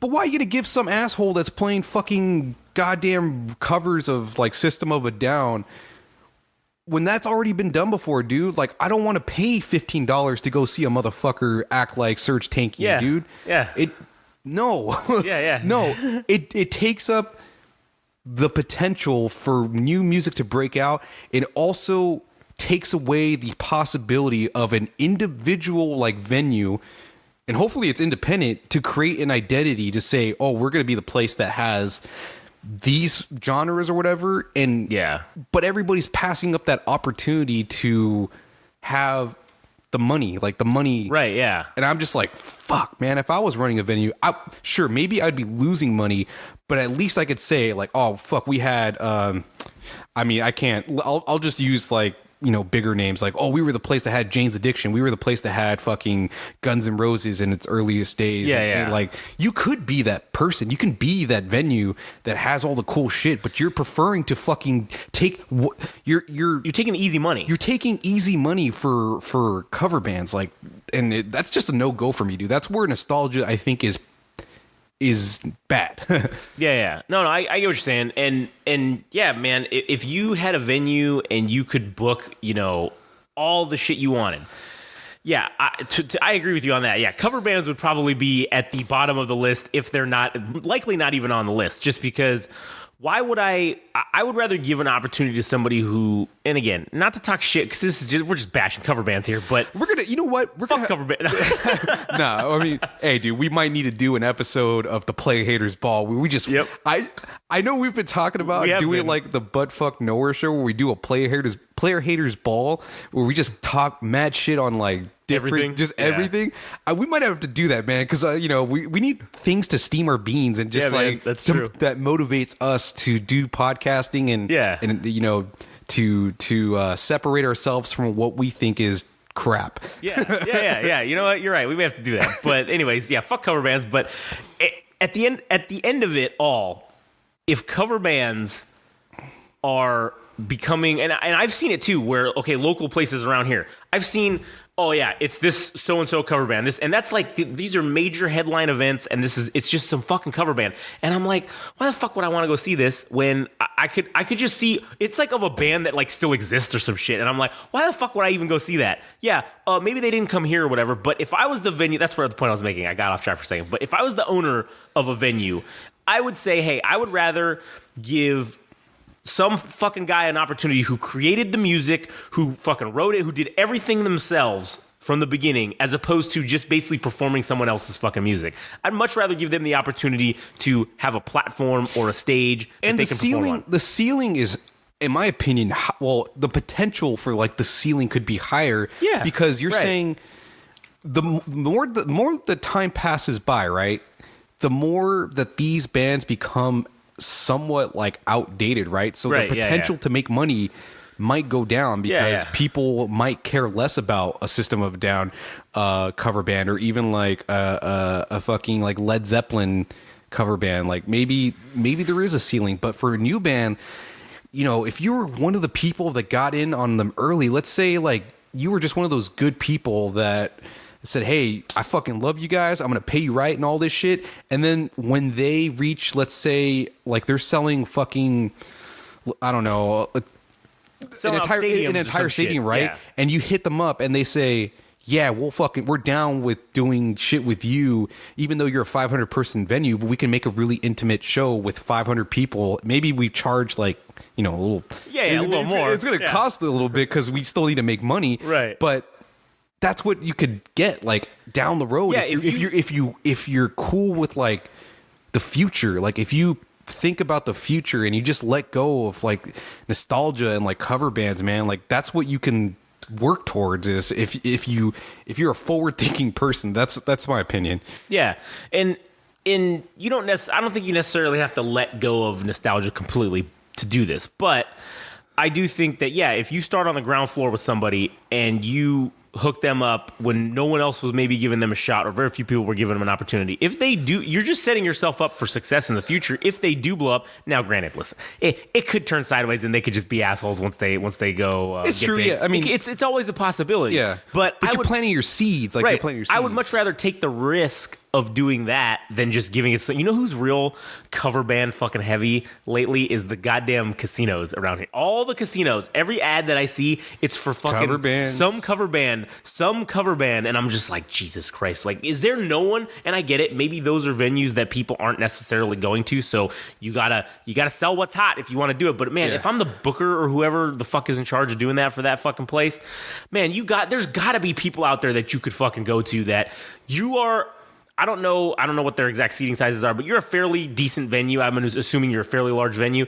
But why are you gonna give some asshole that's playing fucking goddamn covers of like System of a Down when that's already been done before, dude? Like, I don't want to pay $15 to go see a motherfucker act like Serge Tankian, dude. Yeah. No. Yeah. No. It takes up the potential for new music to break out. It also takes away the possibility of an individual like venue, and hopefully it's independent, to create an identity to say, oh, we're going to be the place that has these genres or whatever. And but everybody's passing up that opportunity to have the money, right? Yeah. And I'm just like, fuck, man, if I was running a venue, sure, maybe I'd be losing money, but at least I could say like, oh fuck, we had I mean, I'll just use like, you know, bigger names, like, oh, we were the place that had Jane's Addiction, we were the place that had fucking Guns N' Roses in its earliest days. And like, you could be that person, you can be that venue that has all the cool shit, but you're preferring to fucking take you're taking easy money. You're taking easy money for cover bands, like, and that's just a no-go for me, dude. That's where nostalgia, I think, is bad. Yeah. No, I get what you're saying. And yeah, man, if you had a venue and you could book, you know, all the shit you wanted. Yeah, I agree with you on that. Yeah, cover bands would probably be at the bottom of the list if they're likely not even on the list, just because why would I would rather give an opportunity to somebody who, and again, not to talk shit, because this is just, we're just bashing cover bands here, but we're gonna, you know what, fuck cover band. No, I mean, hey, dude, we might need to do an episode of the Player Haters Ball where we just, I know we've been talking about doing like the Butt Fuck Nowhere show where we do a Player Haters Ball where we just talk mad shit on like different, everything. We might have to do that, man, because you know, we need things to steam our beans and just like that's true. That motivates us to do podcasting and you know, to separate ourselves from what we think is crap. Yeah. You know what? You're right. We may have to do that. But anyways, yeah, fuck cover bands. But at the end of it all, if cover bands are becoming, and I've seen it too, where okay, local places around here, I've seen, oh yeah, it's this so and so cover band, this, and that's like these are major headline events, and it's just some fucking cover band, and I'm like, why the fuck would I want to go see this when I could just see it's like of a band that like still exists or some shit, and I'm like, why the fuck would I even go see that? Yeah, maybe they didn't come here or whatever, but if I was the venue, that's where the point I was making. I got off track for a second, but if I was the owner of a venue, I would say, hey, I would rather give some fucking guy an opportunity who created the music, who fucking wrote it, who did everything themselves from the beginning, as opposed to just basically performing someone else's fucking music. I'd much rather give them the opportunity to have a platform or a stage and that they can perform on. The ceiling is, in my opinion, well, the potential for like the ceiling could be higher. Yeah, because you're saying the more the time passes by, right? The more that these bands become somewhat like outdated, right? So the potential to make money might go down because people might care less about a System of a Down cover band, or even like a fucking like Led Zeppelin cover band. Like maybe there is a ceiling, but for a new band, you know, if you were one of the people that got in on them early, let's say like you were just one of those good people that said, hey, I fucking love you guys, I'm gonna pay you right and all this shit, and then when they reach, let's say like they're selling fucking, I don't know, an entire stadium, right? Yeah. And you hit them up and they say, yeah, we're down with doing shit with you, even though you're a 500 person venue, but we can make a really intimate show with 500 people. Maybe we charge like, a little, a little more. It's going to cost a little bit because we still need to make money. Right. But that's what you could get like down the road. Yeah, if you're cool with like the future, like if you think about the future and you just let go of like nostalgia and like cover bands, man, like that's what you can work towards. Is if you're a forward thinking person. That's my opinion. Yeah, and you don't I don't think you necessarily have to let go of nostalgia completely to do this, but I do think that if you start on the ground floor with somebody and you hook them up when no one else was maybe giving them a shot, or very few people were giving them an opportunity. If they do, you're just setting yourself up for success in the future. If they do blow up, now granted, listen, it could turn sideways and they could just be assholes once they go. It's get true. big. Yeah, I mean, it's always a possibility. Yeah, but you're planting your seeds. Like right, you're planting your seeds. I would much rather take the risk of doing that than just giving it. You know who's real cover band fucking heavy lately is the goddamn casinos around here. All the casinos, every ad that I see, it's for fucking cover bands. some cover band, and I'm just like, Jesus Christ, like, is there no one? And I get it, maybe those are venues that people aren't necessarily going to, so you gotta sell what's hot if you want to do it. But man, if I'm the booker or whoever the fuck is in charge of doing that for that fucking place, man, there's gotta be people out there that you could fucking go to that you are. I don't know what their exact seating sizes are, but you're a fairly decent venue. I'm assuming you're a fairly large venue.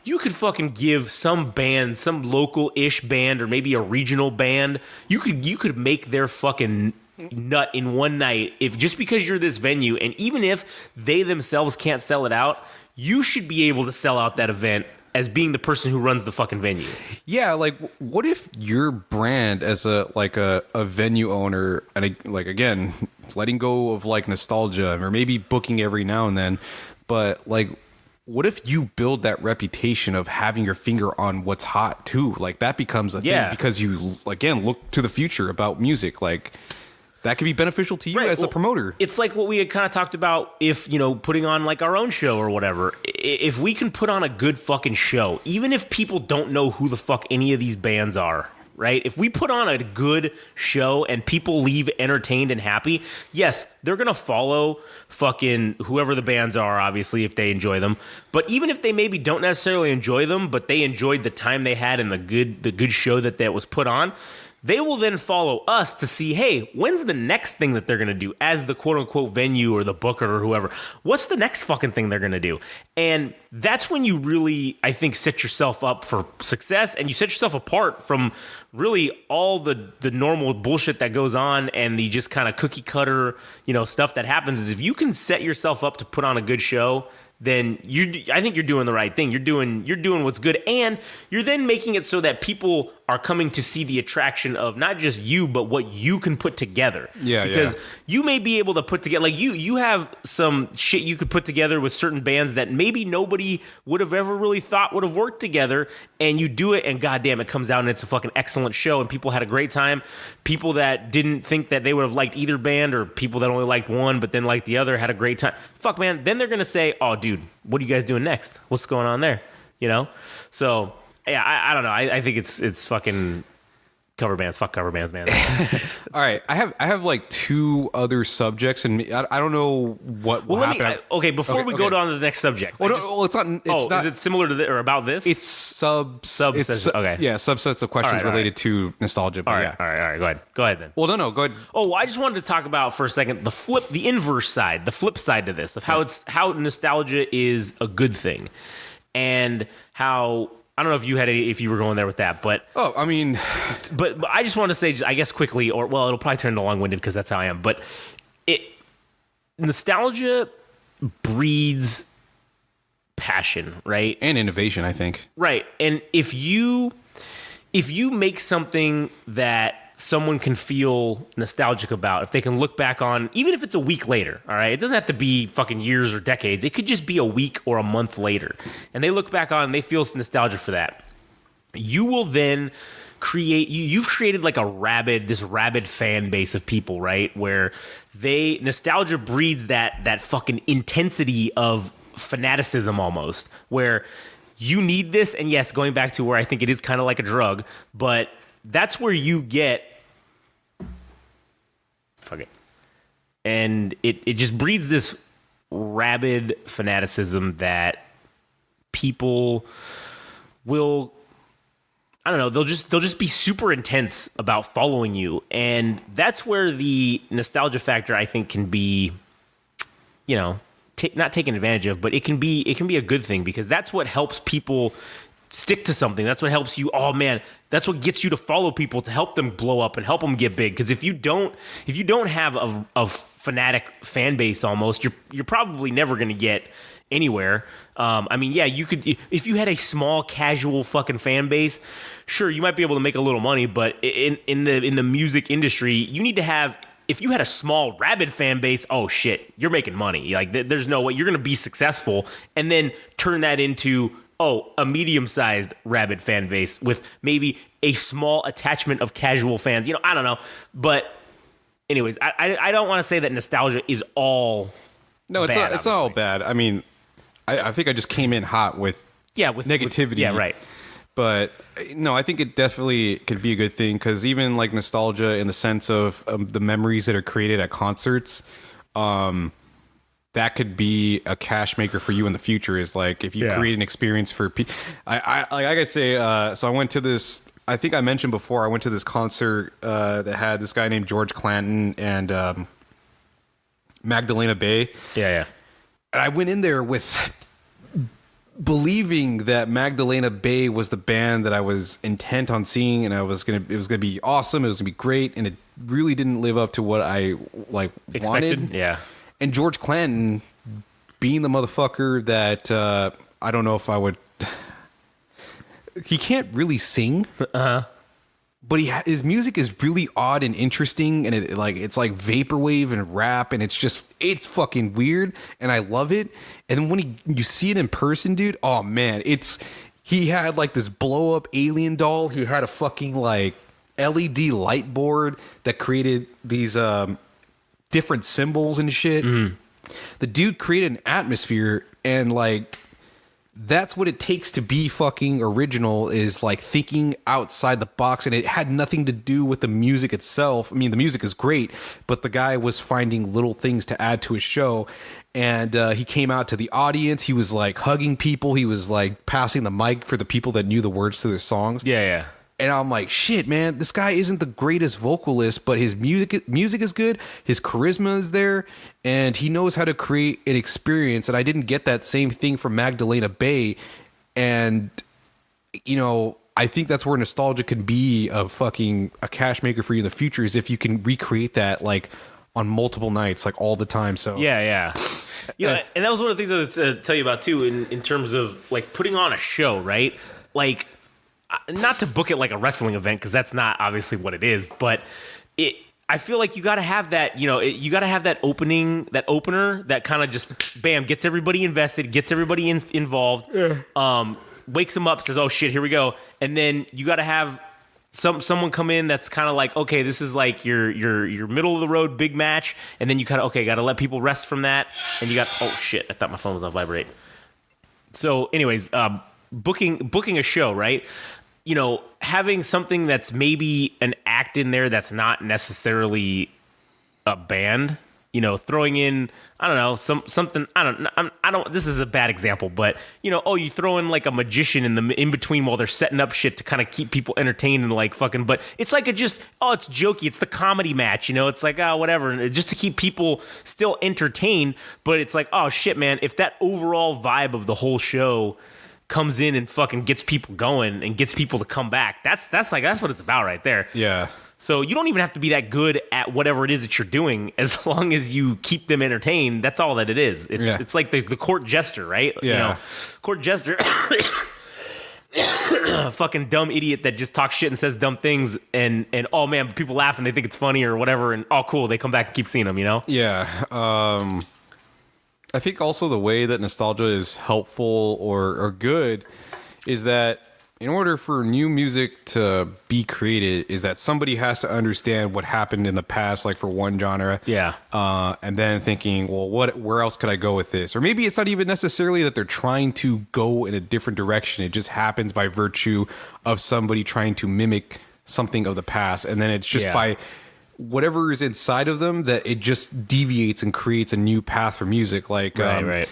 You could fucking give some band, some local-ish band, or maybe a regional band. You could make their fucking nut in one night just because you're this venue, and even if they themselves can't sell it out, you should be able to sell out that event as being the person who runs the fucking venue. Yeah, like what if your brand as a venue owner, and like again, letting go of like nostalgia or maybe booking every now and then, but like what if you build that reputation of having your finger on what's hot too? Like that becomes a thing because you again look to the future about music. Like that could be beneficial to you as a promoter. It's like what we had kind of talked about if, putting on like our own show or whatever. If we can put on a good fucking show, even if people don't know who the fuck any of these bands are, right? If we put on a good show and people leave entertained and happy, yes, they're going to follow fucking whoever the bands are, obviously, if they enjoy them. But even if they maybe don't necessarily enjoy them, but they enjoyed the time they had and the good show that was put on, they will then follow us to see, hey, when's the next thing that they're going to do as the quote-unquote venue or the booker or whoever? What's the next fucking thing they're going to do? And that's when you really, I think, set yourself up for success, and you set yourself apart from really all the normal bullshit that goes on and the just kind of cookie-cutter, stuff that happens. Is if you can set yourself up to put on a good show, then I think you're doing the right thing. You're doing what's good, and you're then making it so that people are coming to see the attraction of not just you, but what you can put together. Yeah, because you may be able to put together, like you have some shit you could put together with certain bands that maybe nobody would have ever really thought would have worked together, and you do it, and goddamn, it comes out and it's a fucking excellent show, and people had a great time. People that didn't think that they would have liked either band, or people that only liked one but then liked the other, had a great time. Fuck, man. Then they're gonna say, "Oh, dude, what are you guys doing next? What's going on there?" So. Yeah, I don't know. I think it's fucking cover bands. Fuck cover bands, man. All right, I have like two other subjects, and I don't know what will happen. Before we go on to the next subject. It's not. It's not. Is it similar to or about this? It's subsets. Okay. Yeah, subsets of questions related to nostalgia. But all right. Go ahead then. Well, no, go ahead. Oh, I just wanted to talk about for a second the inverse side, the flip side to this, of how nostalgia is a good thing, and how. I don't know if you were going there with that, but but I just want to say, I guess quickly, it'll probably turn into long-winded because that's how I am. But nostalgia breeds passion, right? And innovation, I think. Right, and if you make something that someone can feel nostalgic about, if they can look back on, even if it's a week later, all right? It doesn't have to be fucking years or decades. It could just be a week or a month later. And they look back on and they feel nostalgia for that. You will then you've created like this rabid fan base of people, right? Where nostalgia breeds that fucking intensity of fanaticism almost, where you need this. And yes, going back to where I think it is kind of like a drug, but that's where you get fuck it. And it just breeds this rabid fanaticism that people will, I don't know, they'll just be super intense about following you. And that's where the nostalgia factor, I think, can be, you know, not taken advantage of, but it can be a good thing, because that's what helps people stick to something. That's what helps you. Oh man, that's what gets you to follow people, to help them blow up and help them get big. Because if you don't have a fanatic fan base, almost, you're probably never going to get anywhere. I mean, yeah, you could, if you had a small casual fucking fan base, sure, you might be able to make a little money. But in the music industry, you need to have. If you had a small rabid fan base, oh shit, you're making money. Like there's no way you're going to be successful, and then turn that into a medium-sized rabid fan base with maybe a small attachment of casual fans. You know, I don't know. But anyways, I don't want to say that nostalgia is all No, bad, it's not all bad. I mean, I think I just came in hot with negativity. Yeah, right. But no, I think it definitely could be a good thing, because even like nostalgia in the sense of the memories that are created at concerts, that could be a cash maker for you in the future. Is like if you create an experience for people. I gotta say, so I went to this. I think I mentioned before, I went to this concert that had this guy named George Clanton and Magdalena Bay. Yeah. And I went in there with believing that Magdalena Bay was the band that I was intent on seeing, and it was gonna be awesome. It was gonna be great, and it really didn't live up to what I Expected. wanted. Yeah. And George Clanton, being the motherfucker that I don't know if I would. He can't really sing. But his music is really odd and interesting, and it's like vaporwave and rap, and it's fucking weird, and I love it. And then when you see it in person, dude, oh man, he had like this blow up alien doll. He had a fucking like LED light board that created these different symbols and shit. The dude created an atmosphere, and like, that's what it takes to be fucking original, is like thinking outside the box. And it had nothing to do with the music itself. I mean, the music is great, but the guy was finding little things to add to his show. And he came out to the audience. He was like hugging people. He was like passing the mic for the people that knew the words to their songs. Yeah. And I'm like, shit, man, this guy isn't the greatest vocalist, but his music is good. His charisma is there, and he knows how to create an experience. And I didn't get that same thing from Magdalena Bay. And, you know, I think that's where nostalgia can be a cash maker for you in the future, is if you can recreate that like on multiple nights, like all the time. So Yeah, and that was one of the things I was to tell you about too, in terms of like putting on a show, right? Like, not to book it like a wrestling event, because that's not obviously what it is, but I feel like you got to have that, you know, you got to have that opener that kind of just bam gets everybody invested, gets everybody involved, wakes them up, says, "Oh shit, here we go," and then you got to have someone come in that's kind of like, okay, this is like your middle of the road big match, and then you kind of got to let people rest from that, and you got, oh shit, I thought my phone was on vibrate. So, anyways, booking a show, right? You know, having something that's maybe an act in there that's not necessarily a band, you know, throwing in, I don't know, something, I don't, this is a bad example, but, you know, you throw in like a magician in between while they're setting up shit to kind of keep people entertained and like fucking, but it's like it's jokey. It's the comedy match, you know, it's like, whatever, just to keep people still entertained. But it's like, oh shit, man, if that overall vibe of the whole show comes in and fucking gets people going and gets people to come back, that's what it's about right there. Yeah. So you don't even have to be that good at whatever it is that you're doing, as long as you keep them entertained. That's all that it is. It's like the court jester, right? Yeah. You know, court jester, fucking dumb idiot that just talks shit and says dumb things, and oh man, people laugh and they think it's funny or whatever, and oh cool, they come back and keep seeing them, you know? Yeah. I think also the way that nostalgia is helpful or good is that in order for new music to be created, is that somebody has to understand what happened in the past, like for one genre. Yeah. And then thinking, well, where else could I go with this? Or maybe it's not even necessarily that they're trying to go in a different direction. It just happens by virtue of somebody trying to mimic something of the past. And then it's just by whatever is inside of them that it just deviates and creates a new path for music. Like Right.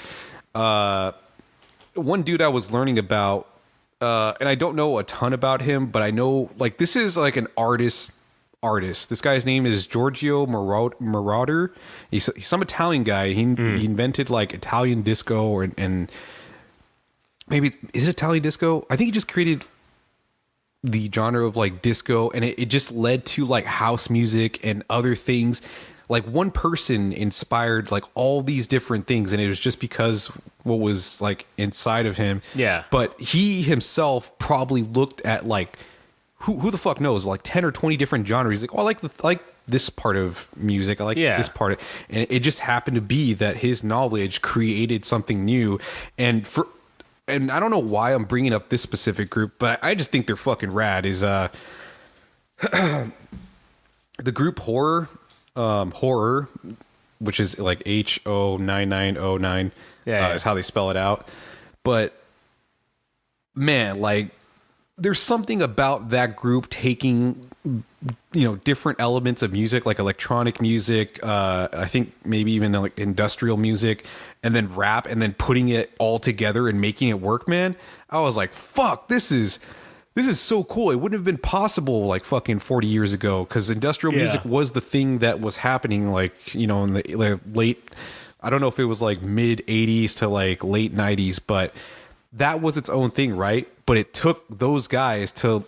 One dude I was learning about, and I don't know a ton about him, but I know like this is like an artist. This guy's name is Giorgio Moroder. He's some Italian guy. He invented like Italian disco, and maybe is it Italian disco? I think he just created the genre of like disco, and it just led to like house music and other things. Like one person inspired like all these different things, and it was just because what was like inside of him. Yeah. But he himself probably looked at like who the fuck knows, like 10 or 20 different genres. Like, oh, I like this part of music. I like this part of, and it just happened to be that his knowledge created something new. And I don't know why I'm bringing up this specific group, but I just think they're fucking rad. Is the group Horror, which is like HO9909, is how they spell it out. But man, like there's something about that group taking, different elements of music, like electronic music, I think maybe even like industrial music, and then rap, and then putting it all together and making it work, man. I was like, fuck, this is so cool. It wouldn't have been possible like fucking 40 years ago, because industrial music was the thing that was happening, like, in the late, I don't know if it was like mid 80s to like late 90s, but that was its own thing, right? But it took those guys to,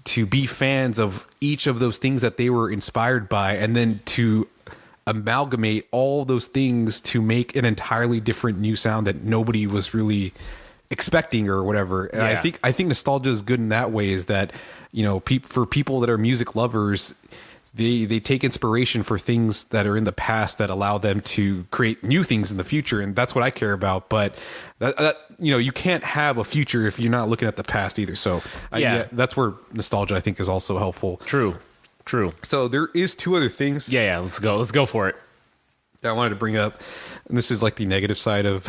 to be fans of each of those things that they were inspired by, and then to amalgamate all those things to make an entirely different new sound that nobody was really expecting or whatever. And I think nostalgia is good in that way, is that, for people that are music lovers, they take inspiration for things that are in the past that allow them to create new things in the future. And that's what I care about. But that you can't have a future if you're not looking at the past either. So that's where nostalgia, I think, is also helpful. True. So there is two other things. Yeah. Let's go for it. That I wanted to bring up. And this is like the negative side of,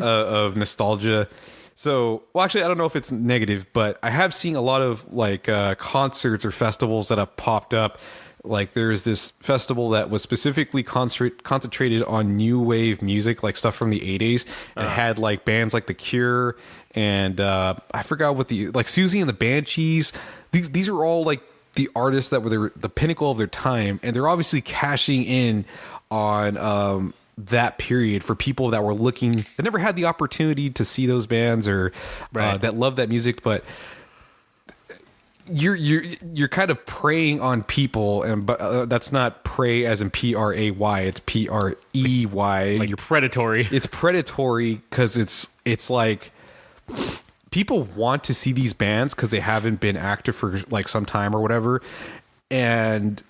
of nostalgia. So, well, actually, I don't know if it's negative, but I have seen a lot of like concerts or festivals that have popped up. Like there's this festival that was specifically concentrated on new wave music, like stuff from the 80s, and it had like bands like The Cure and I forgot what like Susie and the Banshees. These are all like the artists that were the pinnacle of their time, and they're obviously cashing in on that period for people that were looking, that never had the opportunity to see those bands or that love that music. But you're kind of preying on people, and that's not prey as in PRAY, it's PREY. Like predatory. It's predatory because it's like people want to see these bands because they haven't been active for like some time or whatever, and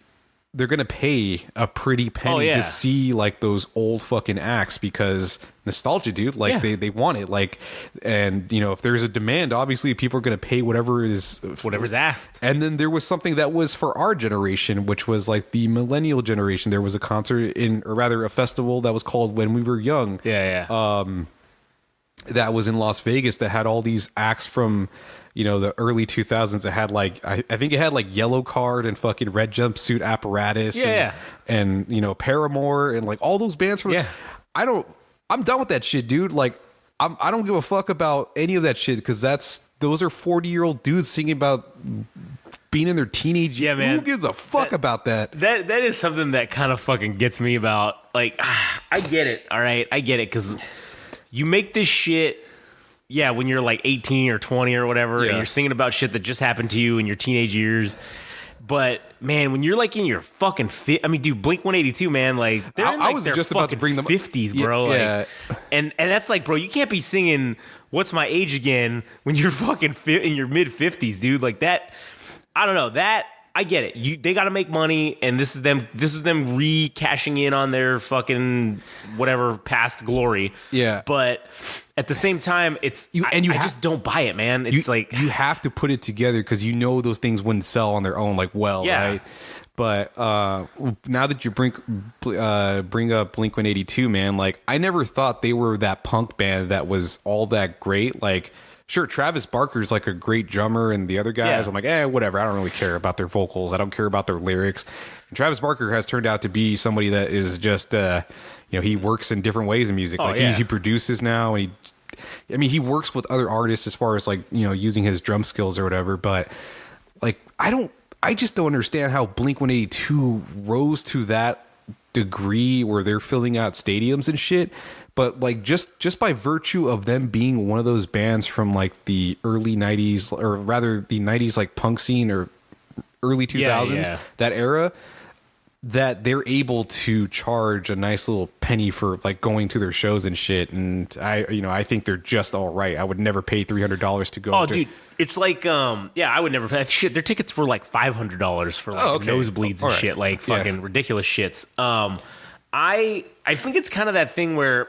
they're gonna pay a pretty penny to see like those old fucking acts because nostalgia, dude. Like they want it. Like, and if there's a demand, obviously people are gonna pay whatever's asked. And then there was something that was for our generation, which was like the millennial generation. There was a concert or rather a festival that was called When We Were Young. That was in Las Vegas that had all these acts from the early 2000s. It had like I think it had like Yellow Card and fucking Red Jumpsuit Apparatus and Paramore and like all those bands from I'm done with that shit, dude. Like I don't give a fuck about any of that shit because those are 40-year-old dudes singing about being in their teenage years. Man. Who gives a fuck about that? That is something that kind of fucking gets me about like I get it. All right, I get it because you make this shit when you're like 18 or 20 or whatever, and you're singing about shit that just happened to you in your teenage years. But man, when you're like in your fucking dude, Blink 182, man, like they're in like I was their just about to bring them 50s, bro. Yeah. Like, and that's like, bro, you can't be singing "What's My Age Again" when you're fucking in your mid 50s, dude. Like that, I don't know that. I get it. They got to make money, and this is them re-cashing in on their fucking whatever past glory. Yeah. But at the same time, I just don't buy it, man. It's like you have to put it together because those things wouldn't sell on their own, right? But now that you bring up Blink-182, man, like I never thought they were that punk band that was all that great. Like Sure, Travis Barker's like a great drummer, and the other guys, I'm like, whatever. I don't really care about their vocals. I don't care about their lyrics. And Travis Barker has turned out to be somebody that is just, he works in different ways in music. He produces now, and he works with other artists as far as like, using his drum skills or whatever. But like, I just don't understand how Blink-182 rose to that degree where they're filling out stadiums and shit. But like just by virtue of them being one of those bands from like the early 90s, or rather the 90s like punk scene or early 2000s, that era, that they're able to charge a nice little penny for like going to their shows and shit. And I think they're just all right. I would never pay $300 to go. Oh, dude, it's like I would never pay shit. Their tickets were like $500 for like nosebleeds and shit, like fucking ridiculous shits. I think it's kind of that thing where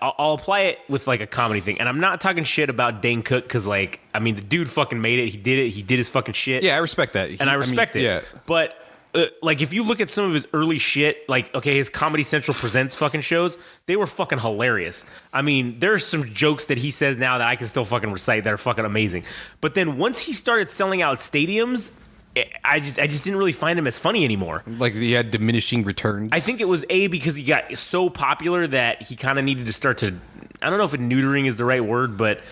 I'll apply it with like a comedy thing, and I'm not talking shit about Dane Cook because like the dude fucking made it. He did his fucking shit. Yeah, I respect that, and I respect it. Yeah, but like if you look at some of his early shit, like his Comedy Central Presents fucking shows, they were fucking hilarious. I mean, there's some jokes that he says now that I can still fucking recite that are fucking amazing. But then once he started selling out stadiums, I just didn't really find him as funny anymore. Like he had diminishing returns. I think it was because he got so popular that he kind of needed to start to, I don't know if neutering is the right word, but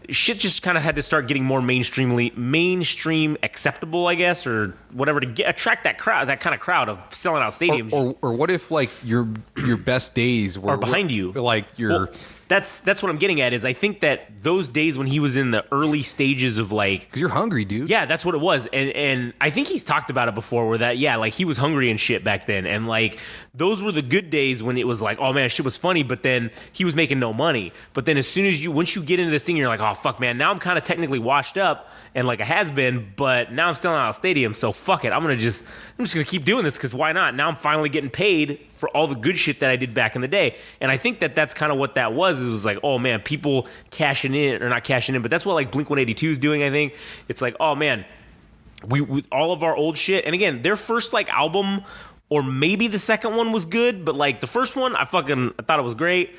shit just kind of had to start getting more mainstream acceptable, I guess, or whatever, to attract that crowd, that kind of crowd of selling out stadiums. Or what if like your best days were behind you, like your. Well, that's what I'm getting at. Is I think that those days when he was in the early stages of like, because you're hungry, dude. Yeah, that's what it was, and I think he's talked about it before, where that like he was hungry and shit back then, and like those were the good days when it was like, oh man, shit was funny, but then he was making no money. But then as soon as once you get into this thing, you're like, oh fuck, man, now I'm kind of technically washed up and like a has been, but now I'm still out of stadium, so fuck it, I'm just gonna keep doing this because why not? Now I'm finally getting paid for all the good shit that I did back in the day. And I think that that's kind of what that was. It was like, oh man, people cashing in, or not cashing in, but that's what like Blink-182 is doing, I think. It's like, oh man, we all of our old shit. And again, their first like album, or maybe the second one was good, but like the first one, I thought it was great.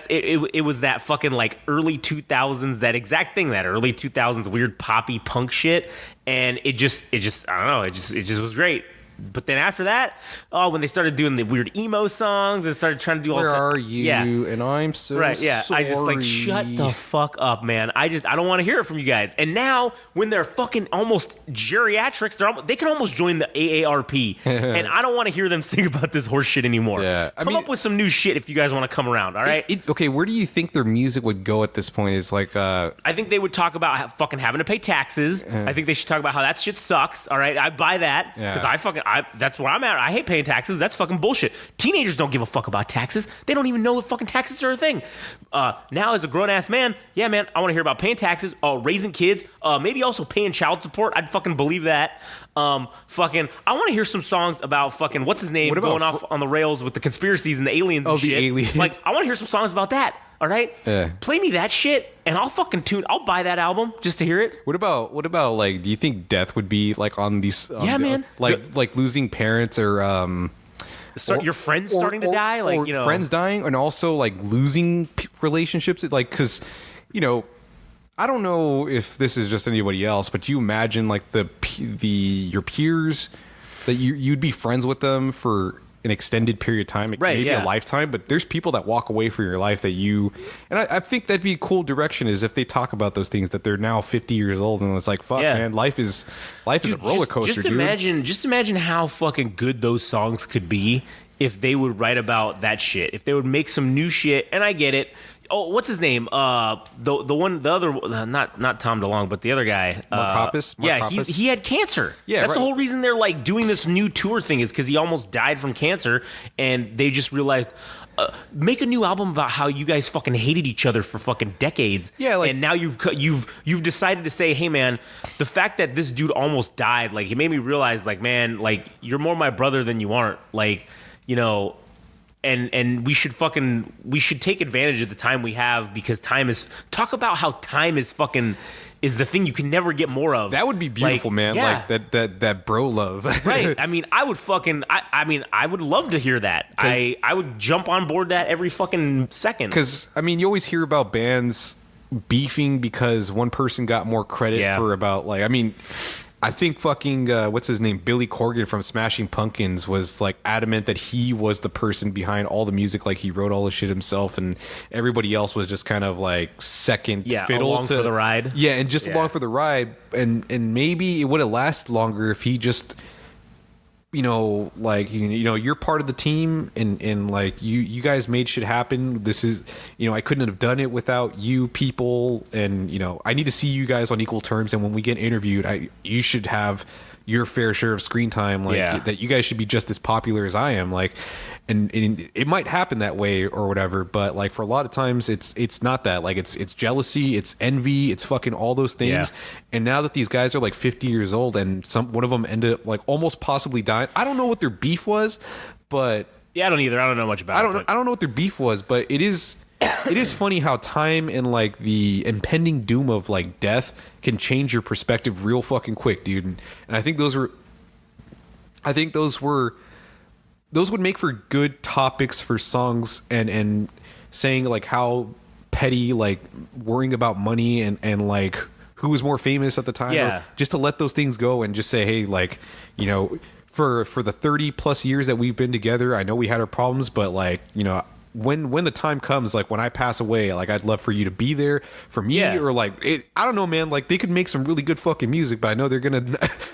It was that fucking like early 2000s, that exact thing, that early 2000s weird poppy punk shit. And it just I don't know, it just was great. But then after that, when they started doing the weird emo songs and started trying to do all Where are you? Yeah. And I'm so right, yeah. sorry. I just like, shut the fuck up, man. I don't want to hear it from you guys. And now when they're fucking almost geriatrics, they can almost join the AARP. And I don't want to hear them sing about this horse shit anymore. Yeah. Come up with some new shit if you guys want to come around, all right? Okay, where do you think their music would go at this point? Is like I think they would talk about fucking having to pay taxes. I think they should talk about how that shit sucks, all right? I buy that because that's where I'm at. I hate paying taxes. That's fucking bullshit. Teenagers don't give a fuck about taxes. They don't even know that fucking taxes are a thing. Now as a grown-ass man, yeah, man, I want to hear about paying taxes, raising kids, maybe also paying child support. I'd fucking believe that. I want to hear some songs about fucking, what's his name, going off on the rails with the conspiracies and the aliens and shit. The aliens. Like, I want to hear some songs about that. All right, play me that shit, and I'll fucking I'll buy that album just to hear it. What about like? Do you think death would be like on these? Man. Like losing parents or your friends starting to die, like or friends dying, and also like losing relationships, like because I don't know if this is just anybody else, but you imagine like your peers that you'd be friends with them for an extended period of time, maybe a lifetime, but there's people that walk away from your life that and I think that'd be a cool direction, is if they talk about those things, that they're now 50 years old and it's like, fuck, man, life is a roller coaster, dude. Just imagine how fucking good those songs could be if they would write about that shit, if they would make some new shit. And I get it. Oh, what's his name? Not Tom DeLonge, but the other guy. Mark Hoppus? He had cancer. Yeah, that's the whole reason they're like doing this new tour thing, is because he almost died from cancer, and they just realized, make a new album about how you guys fucking hated each other for fucking decades. Yeah, like, and now you've decided to say, hey man, the fact that this dude almost died, like, it made me realize, like, man, like, you're more my brother than you aren't, like, And we should take advantage of the time we have, because talk about how time is the thing you can never get more of. That would be beautiful, like, man. Yeah. Like that bro love. Right. I mean, I would love to hear that. I would jump on board that every fucking second. Because, I mean, you always hear about bands beefing because one person got more credit for about like, I mean, I think fucking what's his name, Billy Corgan from Smashing Pumpkins was like adamant that he was the person behind all the music, like he wrote all the shit himself, and everybody else was just kind of like second fiddle along for the ride. Yeah, and just along for the ride, and maybe it would have lasted longer if he just, you know, like, you know, you're part of the team, and like you guys made shit happen. This is, you know, I couldn't have done it without you people, and you know, I need to see you guys on equal terms. And when we get interviewed, you should have your fair share of screen time. Like that, you guys should be just as popular as I am. Like, and it might happen that way or whatever, but like for a lot of times it's not that. Like it's jealousy, it's envy, it's fucking all those things. And now that these guys are like 50 years old and one of them ended up like almost possibly dying, I don't know what their beef was, but I don't either. I don't know much about it. I don't know what their beef was, but it is funny how time and like the impending doom of like death can change your perspective real fucking quick, dude. And I think those would make for good topics for songs, and saying like how petty, like worrying about money and like who was more famous at the time. Or just to let those things go and just say, hey, like, you know, for the 30 plus years that we've been together, I know we had our problems, but like, you know, when the time comes, like when I pass away, like I'd love for you to be there for me, or like I don't know, man. Like they could make some really good fucking music, but I know they're gonna.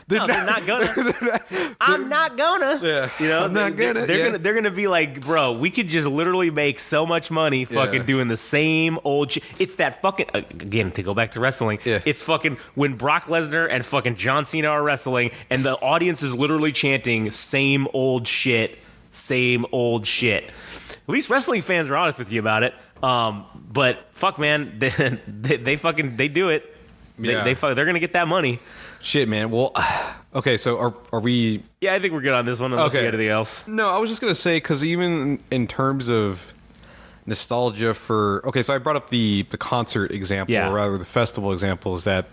They're not gonna. I'm not gonna. Yeah, you know, I'm not gonna. They're gonna be like, bro, we could just literally make so much money, fucking doing the same old shit. It's that fucking, again, to go back to wrestling. It's fucking when Brock Lesnar and fucking John Cena are wrestling, and the audience is literally chanting same old shit, same old shit. At least wrestling fans are honest with you about it. But fuck, man, they do it. They're gonna get that money. Shit, man. Well, okay. So are we? Yeah, I think we're good on this one. Unless you got anything else. No, I was just gonna say, because even in terms of nostalgia for, okay, so I brought up the concert example, or rather the festival example, is that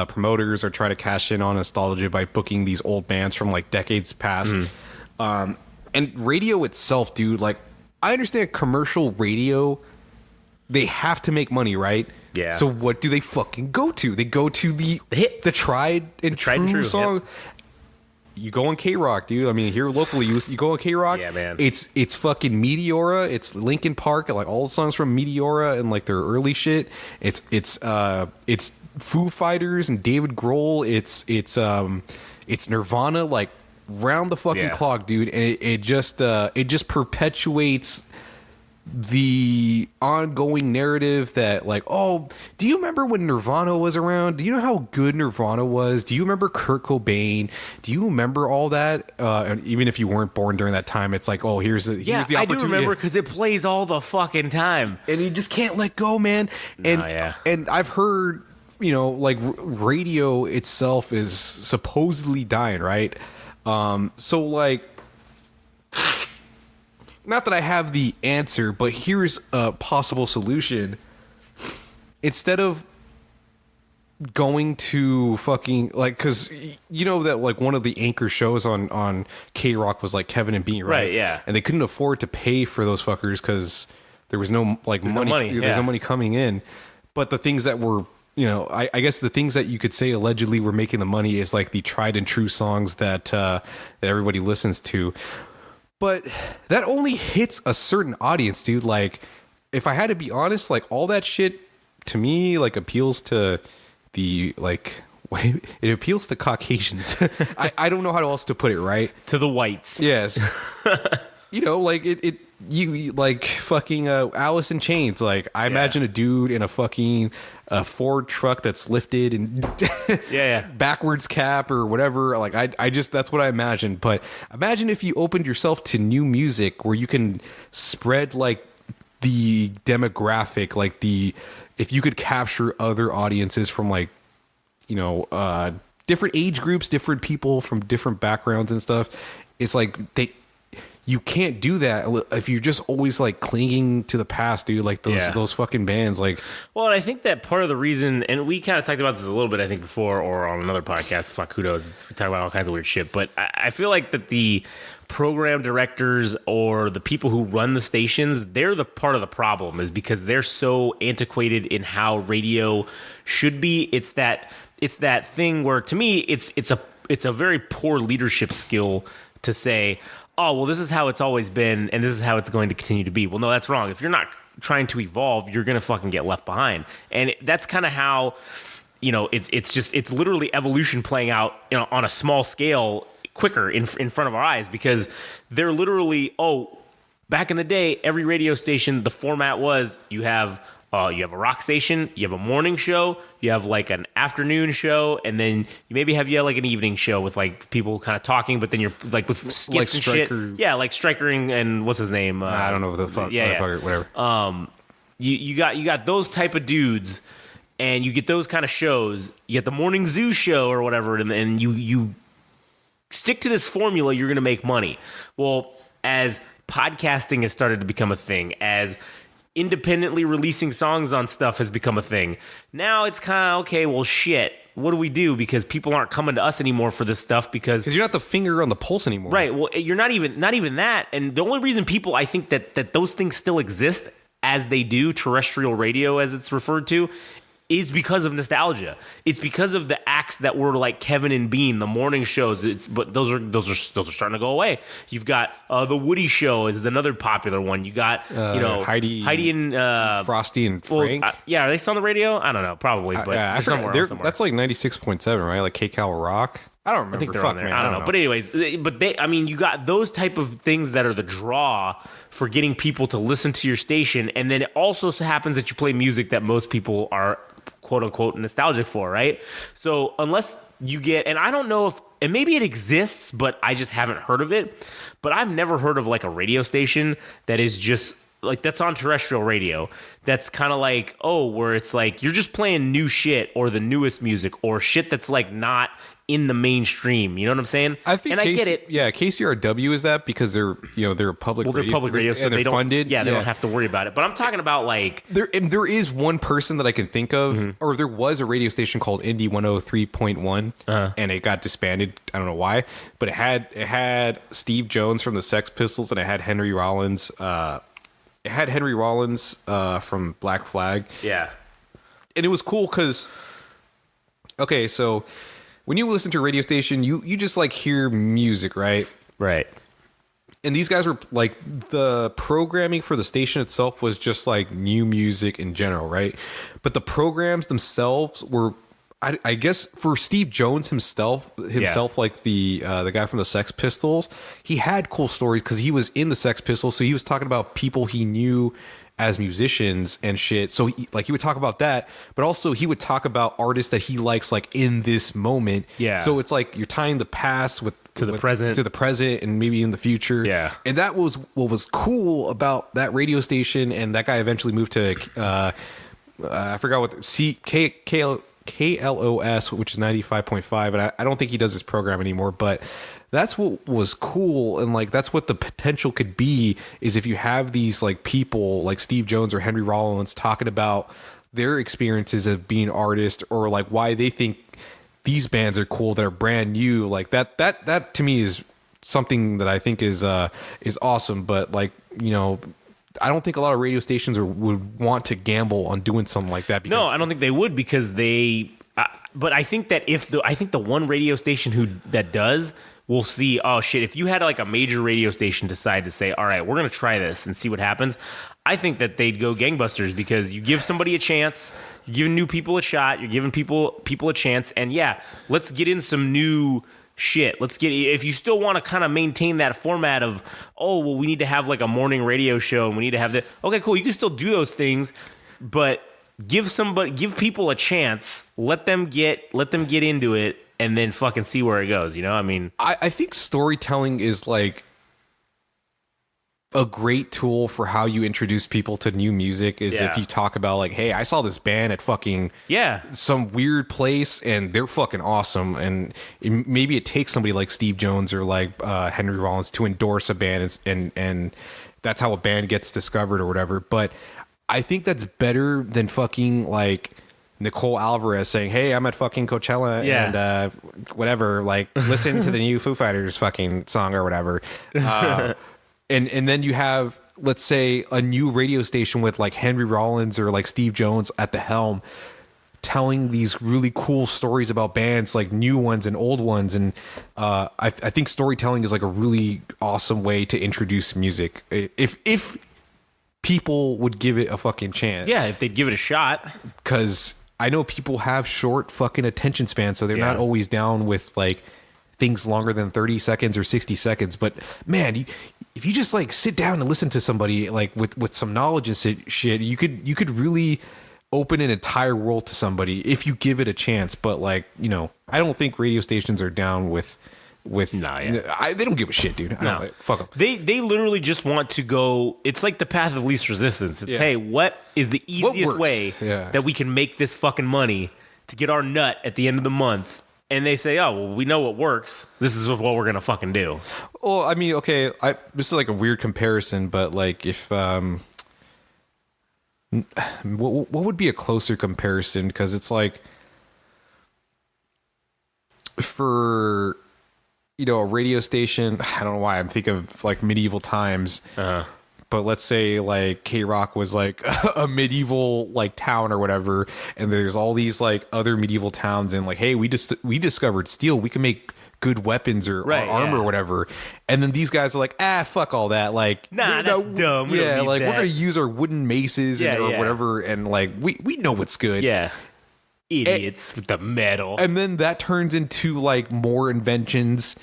promoters are trying to cash in on nostalgia by booking these old bands from like decades past. And radio itself, dude, like, I understand commercial radio, they have to make money, right? Yeah. So what do they fucking go to? They go to the hits. The tried and true song. Yep. You go on K-Rock, dude. I mean, here locally, you go on K-Rock. Yeah, man. It's fucking Meteora. It's Linkin Park, like all the songs from Meteora and like their early shit. It's Foo Fighters and David Grohl. It's Nirvana, like round the fucking clock, dude. And it just perpetuates the ongoing narrative that, like, oh, do you remember when Nirvana was around? Do you know how good Nirvana was? Do you remember Kurt Cobain? Do you remember all that? And even if you weren't born during that time, it's like, oh, here's the opportunity. I do remember, because it plays all the fucking time, and you just can't let go, man. And I've heard, you know, like radio itself is supposedly dying, right? So like, not that I have the answer, but here's a possible solution. Instead of going to fucking, like, because you know that like one of the anchor shows on K-Rock was like Kevin and Bean, right? Yeah. And they couldn't afford to pay for those fuckers because there was no like money. There's no money coming in. But the things that were, you know, I guess the things that you could say allegedly were making the money is like the tried and true songs that everybody listens to. But that only hits a certain audience, dude. Like, if I had to be honest, like all that shit to me, like appeals to the, like, it appeals to Caucasians. I don't know how else to put it, right? To the whites. Yes. You know, like you like fucking Alice in Chains. Like, I imagine a dude in a fucking Ford truck that's lifted and backwards cap or whatever. Like, I just, that's what I imagine. But imagine if you opened yourself to new music where you can spread like the demographic, like if you could capture other audiences from, like, you know, different age groups, different people from different backgrounds and stuff. It's like you can't do that if you're just always like clinging to the past, dude. Like those fucking bands, like. Well, and I think that part of the reason, and we kind of talked about this a little bit, I think before or on another podcast. Fuck, who knows? We talk about all kinds of weird shit, but I feel like that the program directors or the people who run the stations, they're the part of the problem, is because they're so antiquated in how radio should be. It's that thing where, to me, it's a very poor leadership skill to say, oh, well, this is how it's always been, and this is how it's going to continue to be. Well, no, that's wrong. If you're not trying to evolve, you're going to fucking get left behind. And that's kind of how, it's literally evolution playing out, on a small scale quicker in front of our eyes, because they're literally, back in the day, every radio station, the format was you have a rock station, you have a morning show, you have like an afternoon show, and then you maybe have like an evening show with like people kind of talking, but then you're like with skits like and Stryker. shit. Yeah, like Stryker and what's his name? I don't know what the fuck. Whatever. You got those type of dudes, and you get those kind of shows. You get the morning zoo show or whatever, and you stick to this formula, you're going to make money. Well, as podcasting has started to become a thing, as independently releasing songs on stuff has become a thing, now it's kind of, okay, well, shit, what do we do? Because people aren't coming to us anymore for this stuff because you're not the finger on the pulse anymore. Right. Well, you're not even that. And the only reason people, I think that those things still exist as they do, terrestrial radio as it's referred to, is because of nostalgia. It's because of the acts that were like Kevin and Bean, the morning shows. But those are starting to go away. You've got the Woody Show is another popular one. You got Heidi and Frosty and Frank. Are they still on the radio? I don't know, probably, but I somewhere. That's like 96.7, right? Like KCal Rock. I don't remember. I think they're on there. I don't know. But anyways, you got those type of things that are the draw for getting people to listen to your station, and then it also happens that you play music that most people are quote unquote nostalgic for, right? So unless you get, and I don't know if, and maybe it exists, but I just haven't heard of it. But I've never heard of like a radio station that is just like, that's on terrestrial radio. That's kind of like, where it's like you're just playing new shit or the newest music or shit that's like not in the mainstream. You know what I'm saying? I think, I get it. Yeah, KCRW is that because they're a public radio. They're public radio, so they're funded. Yeah, they don't have to worry about it. But I'm talking about like there is one person that I can think of, or there was a radio station called Indie 103.1, and it got disbanded. I don't know why, but it had Steve Jones from the Sex Pistols, and it had Henry Rollins. From Black Flag. Yeah, and it was cool because, okay, so when you listen to a radio station, you just like hear music, right? Right. And these guys were like, the programming for the station itself was just like new music in general, right? But the programs themselves were, I guess, for Steve Jones himself, like the guy from the Sex Pistols, he had cool stories because he was in the Sex Pistols, so he was talking about people he knew as musicians and shit. So he would talk about that, but also he would talk about artists that he likes like in this moment. Yeah. So it's like you're tying the past to the present and maybe in the future. Yeah. And that was what was cool about that radio station. And that guy eventually moved to I forgot what KLOS, which is 95.5, and I don't think he does this program anymore, but that's what was cool, and like that's what the potential could be, is if you have these like people like Steve Jones or Henry Rollins talking about their experiences of being artists, or like why they think these bands are cool that are brand new. Like that to me is something that I think is awesome. But like, I don't think a lot of radio stations would want to gamble on doing something like that. No, I don't think they would, because they. But I think that I think the one radio station that does will see, oh shit, if you had like a major radio station decide to say, all right, we're going to try this and see what happens, I think that they'd go gangbusters, because you give somebody a chance, you're giving new people a shot, you're giving people a chance, and yeah, let's get in some new shit. If you still want to kind of maintain that format of, we need to have like a morning radio show and we need to have that. Okay, cool. You can still do those things, but give people a chance, let them get into it, and then fucking see where it goes. I mean, I think storytelling is like, a great tool for how you introduce people to new music is if you talk about like, hey, I saw this band at fucking some weird place and they're fucking awesome. And maybe it takes somebody like Steve Jones or like Henry Rollins to endorse a band and that's how a band gets discovered or whatever. But I think that's better than fucking like Nicole Alvarez saying, hey, I'm at fucking Coachella and whatever, like listen to the new Foo Fighters fucking song or whatever. And then you have, let's say, a new radio station with like Henry Rollins or like Steve Jones at the helm telling these really cool stories about bands, like new ones and old ones. And I think storytelling is like a really awesome way to introduce music. If people would give it a fucking chance. Yeah, if they'd give it a shot. Because I know people have short fucking attention spans, so they're not always down with like things longer than 30 seconds or 60 seconds. But man, if you just like sit down and listen to somebody like with some knowledge and shit, you could really open an entire world to somebody if you give it a chance. But like, you know, I don't think radio stations are down with they don't give a shit, dude. Fuck them. They literally just want to go. It's like the path of least resistance. It's hey, what is the easiest way that we can make this fucking money to get our nut at the end of the month? And they say, oh, well, we know what works. This is what we're going to fucking do. Well, I mean, okay, this is like a weird comparison, but like if, what would be a closer comparison? Because it's like, for, you know, a radio station, I don't know why, I'm thinking of like medieval times. But let's say like K-Rock was like a medieval like town or whatever, and there's all these like other medieval towns, and like, hey, we discovered steel, we can make good weapons or armor or whatever. And then these guys are like, fuck all that, like, nah, that's dumb. Yeah, like we're gonna use our wooden maces or whatever, and like we know what's good. Yeah. Idiots with the metal. And then that turns into like more inventions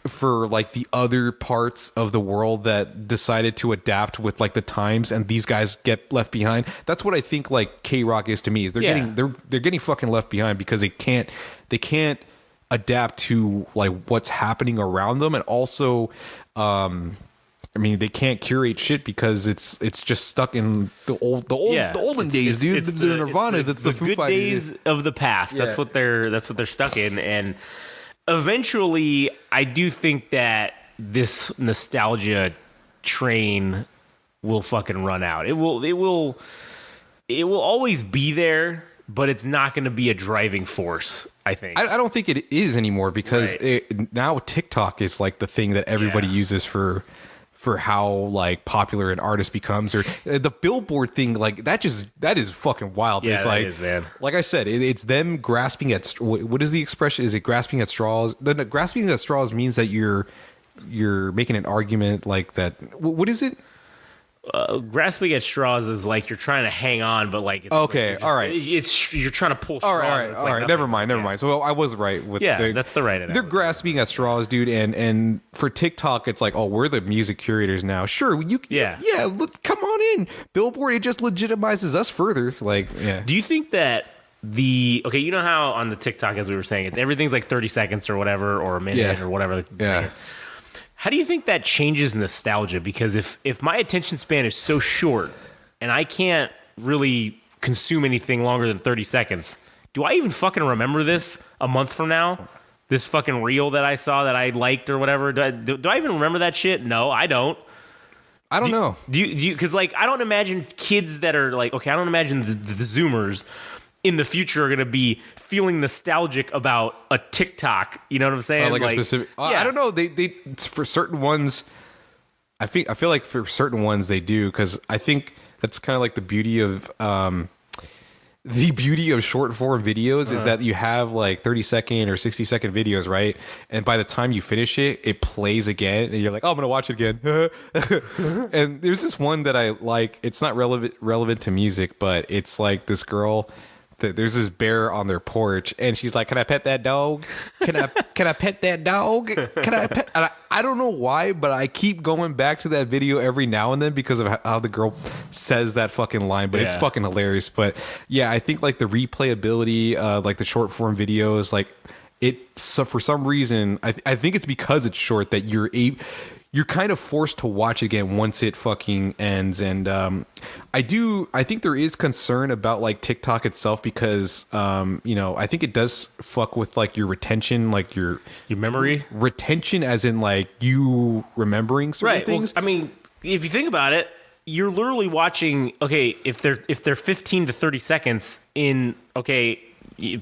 for like the other parts of the world that decided to adapt with like the times, and these guys get left behind. That's what I think like K-Rock is to me, is they're getting fucking left behind because they can't adapt to like what's happening around them. And also I mean, they can't curate shit because it's just stuck in the olden days, dude. The Nirvanas, it's the Foo Fighters days of the past. That's what they're stuck in. And eventually, I do think that this nostalgia train will fucking run out. It will always be there, but it's not going to be a driving force, I think. I don't think it is anymore because now TikTok is like the thing that everybody uses for how like popular an artist becomes, or the Billboard thing, like that is fucking wild. Yeah, it's that like, is, man. Like I said, it's them grasping at what is the expression? Is it grasping at straws? Grasping at straws means that you're making an argument like that. What is it? Grasping at straws is like you're trying to hang on, but like all right, you're trying to pull straws. All right, never mind. So I was right with that's the right. They're grasping at straws, dude. And for TikTok, it's like, oh, we're the music curators now. Sure, come on in. Billboard, it just legitimizes us further. Like, yeah. Do you think that you know how on the TikTok, as we were saying, everything's like 30 seconds or whatever, or a minute or whatever. Yeah. How do you think that changes nostalgia? Because if my attention span is so short and I can't really consume anything longer than 30 seconds, do I even fucking remember this a month from now? This fucking reel that I saw that I liked or whatever? Do I even remember that shit? No, I don't. I don't know. Do you? Because like I don't imagine kids that are like, okay, I don't imagine the Zoomers in the future are going to be feeling nostalgic about a TikTok. You know what I'm saying? Like a specific. I don't know. They for certain ones. I feel like for certain ones they do, because I think that's kind of like the beauty of short form videos is that you have like 30-second or 60-second videos, right? And by the time you finish it, it plays again, and you're like, oh, I'm gonna watch it again. And there's this one that I like. It's not relevant to music, but it's like this girl. There's this bear on their porch, and she's like, "Can I pet that dog? Can I pet that dog? Can I pet?" And I don't know why, but I keep going back to that video every now and then because of how the girl says that fucking line. But it's fucking hilarious. But yeah, I think like the replayability, like the short form videos, like for some reason, I think it's because it's short that you're kind of forced to watch again once it fucking ends. And I think there is concern about like TikTok itself because I think it does fuck with like your retention, like your memory retention, as in like you remembering certain things. Well, I mean, if you think about it, you're literally watching. Okay, if they're 15 to 30 seconds in. Okay,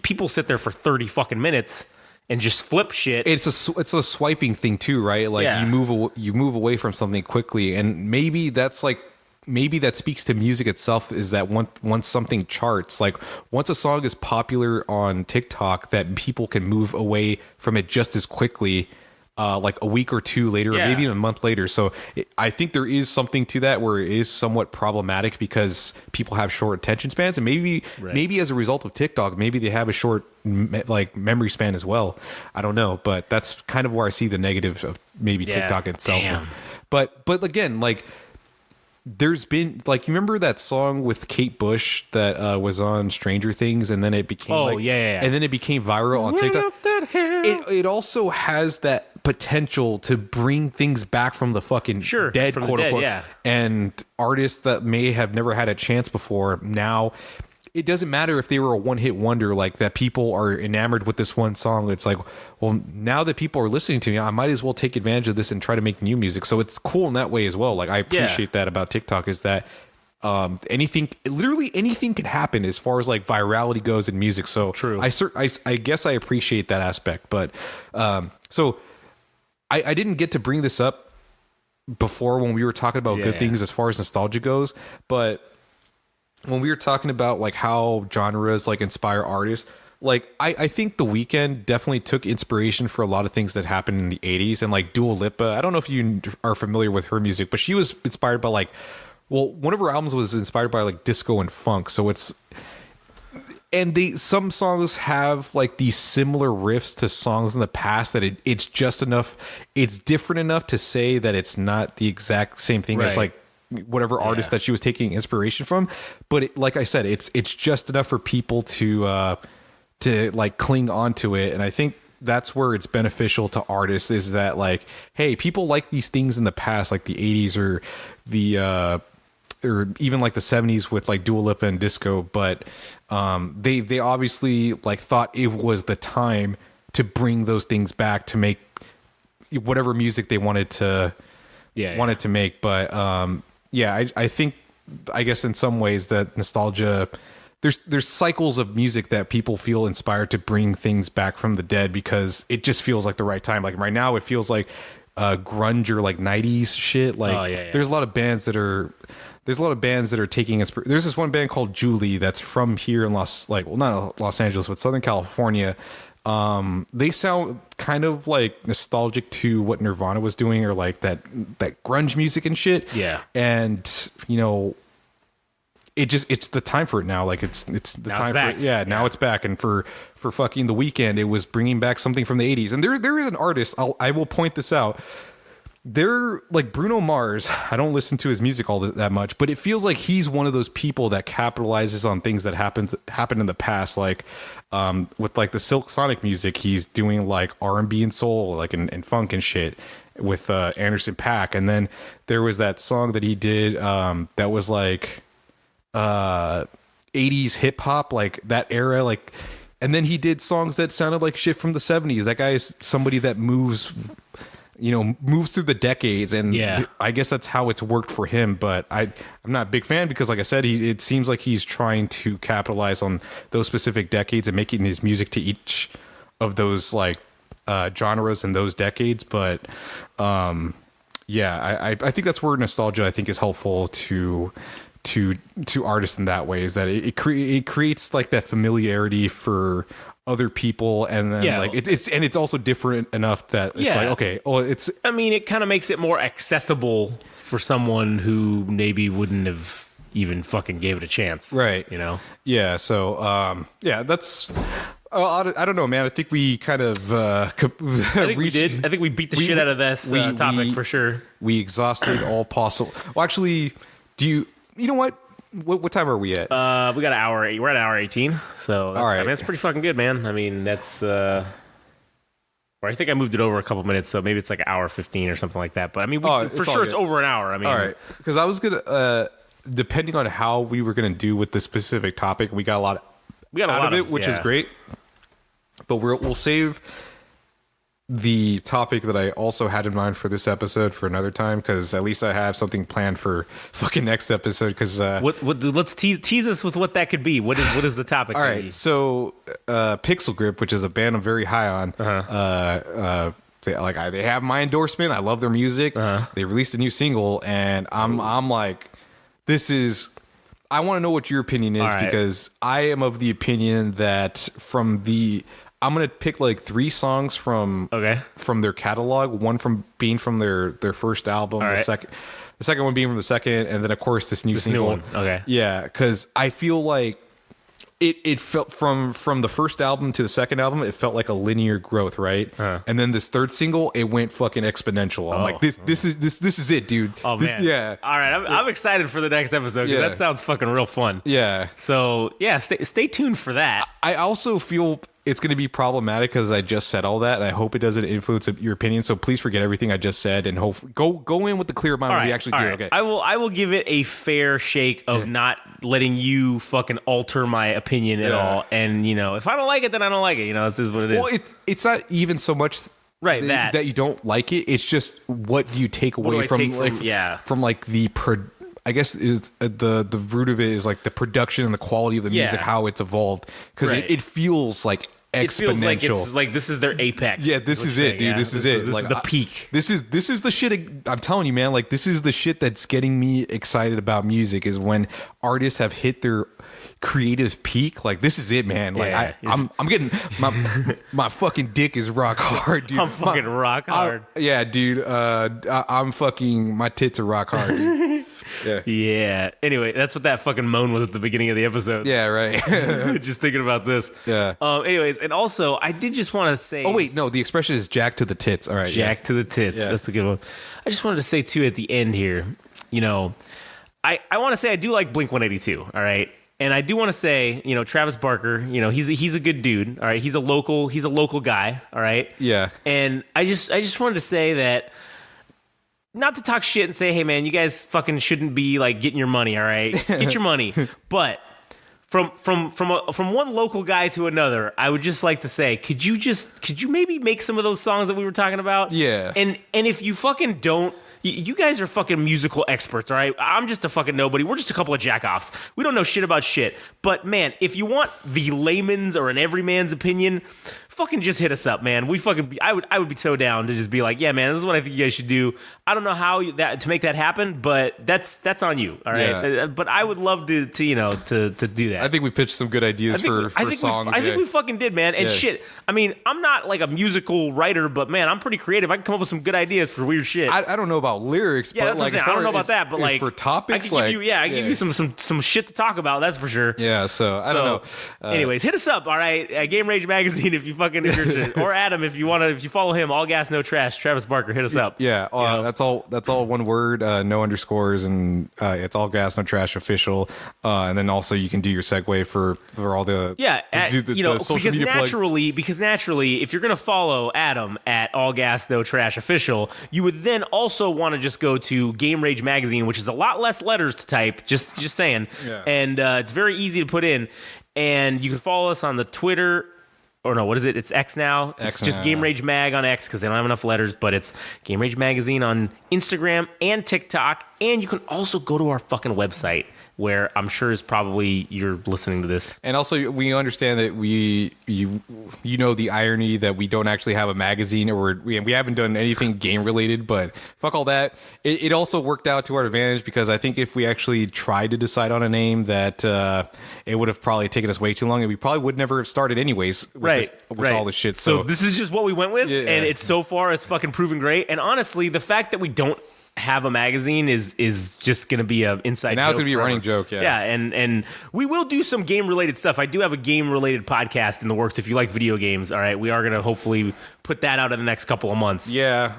people sit there for 30 fucking minutes and just flip shit. It's a swiping thing too, right? Like you move away from something quickly, and maybe that speaks to music itself. Is that once something charts, like once a song is popular on TikTok, that people can move away from it just as quickly. Like a week or two later, or maybe even a month later. So I think there is something to that where it is somewhat problematic because people have short attention spans, and maybe as a result of TikTok, maybe they have a short like memory span as well. I don't know, but that's kind of where I see the negatives of maybe TikTok itself. Damn. But again, like there's been like, you remember that song with Kate Bush that was on Stranger Things, and then it became and then it became viral on TikTok. It also has that potential to bring things back from the fucking dead, quote unquote, and artists that may have never had a chance before. Now, it doesn't matter if they were a one-hit wonder, like that people are enamored with this one song. It's like, well, now that people are listening to me, I might as well take advantage of this and try to make new music. So it's cool in that way as well. Like I appreciate that about TikTok, is that literally anything can happen as far as like virality goes in music. So true. I guess I appreciate that aspect, but so I didn't get to bring this up before when we were talking about good things as far as nostalgia goes, but when we were talking about like how genres like inspire artists, like I think The Weeknd definitely took inspiration for a lot of things that happened in the 80s. And like Dua Lipa, I don't know if you are familiar with her music, but she was inspired by like, well, one of her albums was inspired by like disco and funk. So some songs have like these similar riffs to songs in the past that it's just enough, it's different enough to say that it's not the exact same thing as like whatever artist that she was taking inspiration from. But like I said, it's just enough for people to like cling onto it. And I think that's where it's beneficial to artists, is that like, hey, people like these things in the past, like the 80s or the or even like the 70s with like Dua Lipa and disco, but they obviously like thought it was the time to bring those things back to make whatever music they wanted to make. But I think, I guess in some ways that nostalgia, there's cycles of music that people feel inspired to bring things back from the dead because it just feels like the right time. Like right now it feels like grunge or like 90s shit. Like there's a lot of bands that are taking there's this one band called Julie that's from here in not Los Angeles, but Southern California. They sound kind of like nostalgic to what Nirvana was doing, or like that grunge music and shit. Yeah. And it's the time for it now. Like it's the time for it. Yeah. Now it's back. And for fucking The Weeknd, it was bringing back something from the 80s. And there is an artist, I will point this out. They're like Bruno Mars. I don't listen to his music all that much, but it feels like he's one of those people that capitalizes on things that happened in the past. Like with like the Silk Sonic music, he's doing like R&B and soul, like and funk and shit with Anderson .Paak. And then there was that song that he did that was like 80s hip hop, like that era, like. And then he did songs that sounded like shit from the 70s. That guy is somebody that moves through the decades, and I guess that's how it's worked for him. But I'm not a big fan because, like I said, it seems like he's trying to capitalize on those specific decades and making his music to each of those like genres in those decades. But I think that's where nostalgia, I think, is helpful to artists in that way, is that it creates like that familiarity for other people, and then like it's also different enough that it's like, okay, I mean, it kind of makes it more accessible for someone who maybe wouldn't have even fucking gave it a chance, right? So that's I don't know, man. I think we kind of I think we did. I think we beat the shit out of this topic for sure. We exhausted all possible. Well, actually, you know what? What time are we at? We got an hour. We're at an hour 18. So that's, all right. I mean, that's pretty fucking good, man. I mean, that's Or I think I moved it over a couple minutes, so maybe it's like an hour 15 or something like that. But I mean, for sure it's over an hour. I mean, all right, because I was gonna, depending on how we were gonna do with the specific topic, we got a lot out of it, which is great. But we'll save the topic that I also had in mind for this episode for another time, because at least I have something planned for fucking next episode. Because let's tease us with what that could be. What is the topic? All right, so Pixel Grip, which is a band I'm very high on. They have my endorsement. I love their music. They released a new single, and I'm like, this is. I want to know what your opinion is, because I am of the opinion that I'm gonna pick like 3 songs from their catalog. One from being from their first album. The second one being from the second, and then of course this new single. New one. Okay. Yeah, because I feel like it felt from the first album to the second album, it felt like a linear growth, right? And then this third single, it went fucking exponential. I'm like, this is it, dude. Oh man. Yeah. All right, I'm excited for the next episode, because that sounds fucking real fun. Yeah. So yeah, stay tuned for that. I also feel it's going to be problematic because I just said all that, and I hope it doesn't influence your opinion. So please forget everything I just said, and hopefully go in with the clear mind when we actually do. Right. Okay, I will give it a fair shake of not letting you fucking alter my opinion at all. And if I don't like it, then I don't like it. This is what it is. Well, it's not even so much that you don't like it. It's just what do you take away from the I guess is the root of it is like the production and the quality of the music, how it's evolved, because it feels like exponential. It feels like it's like this is their apex. Yeah, this is it, dude. This is it. This like is the peak. This is the shit. I'm telling you, man. Like, this is the shit that's getting me excited about music. Is when artists have hit their creative peak. Like, this is it, man. Like, I'm getting my fucking dick is rock hard, dude. I'm fucking rock hard. Yeah, dude. I'm fucking my tits are rock hard, dude. Yeah. Anyway, that's what that fucking moan was at the beginning of the episode. Yeah, right. Just thinking about this. Yeah. Anyways, and also, I did just want to say. Oh wait, no. The expression is "jack to the tits." All right. Jack to the tits. Yeah. That's a good one. I just wanted to say too at the end here. I want to say I do like Blink 182. All right. And I do want to say, Travis Barker, he's a good dude. All right. He's a local guy. All right. Yeah. And I just wanted to say that. Not to talk shit and say, hey man, you guys fucking shouldn't be like getting your money, all right? Get your money. But from one local guy to another, I would just like to say, could you maybe make some of those songs that we were talking about? Yeah. And if you fucking don't, you guys are fucking musical experts, all right? I'm just a fucking nobody. We're just a couple of jackoffs. We don't know shit about shit. But man, if you want the layman's or an everyman's opinion, fucking just hit us up, man. I would be so down to just be like, yeah, man, this is what I think you guys should do. I don't know how to make that happen, but that's on you, all right? Yeah. But I would love to do that. I think we pitched some good ideas for songs. I think we fucking did, man. And shit, I mean, I'm not like a musical writer, but man, I'm pretty creative. I can come up with some good ideas for weird shit. I don't know about lyrics, but like I don't know about that, but like for topics, I can give you some shit to talk about. That's for sure. Yeah. So I don't know. Anyways, hit us up, all right? Game Rage Magazine if you fucking interested, or Adam if you follow him. All gas, no trash. Travis Barker, hit us up. Yeah. That's all one word, no underscores, and it's all gas, no trash official. And then also you can do your segue for all the the social media because naturally, if you're gonna follow Adam at all gas, no trash official, you would then also want to just go to Game Rage Magazine, which is a lot less letters to type. Just saying, and it's very easy to put in. And you can follow us on the Twitter. Or no, what is it? It's X now. It's just Game Rage Mag on X because they don't have enough letters, but it's Game Rage Magazine on Instagram and TikTok. And you can also go to our fucking website, where I'm sure is probably you're listening to this. And also, we understand that you know the irony that we don't actually have a magazine, or we haven't done anything game related. But fuck all that. It also worked out to our advantage, because I think if we actually tried to decide on a name, that it would have probably taken us way too long, and we probably would never have started anyways. With all this shit. So this is just what we went with, and it's fucking proven great. And honestly, the fact that we don't have a magazine is just going to be an inside joke. Now it's going to be a running joke, yeah. And we will do some game-related stuff. I do have a game-related podcast in the works if you like video games, all right? We are going to hopefully put that out in the next couple of months. Yeah.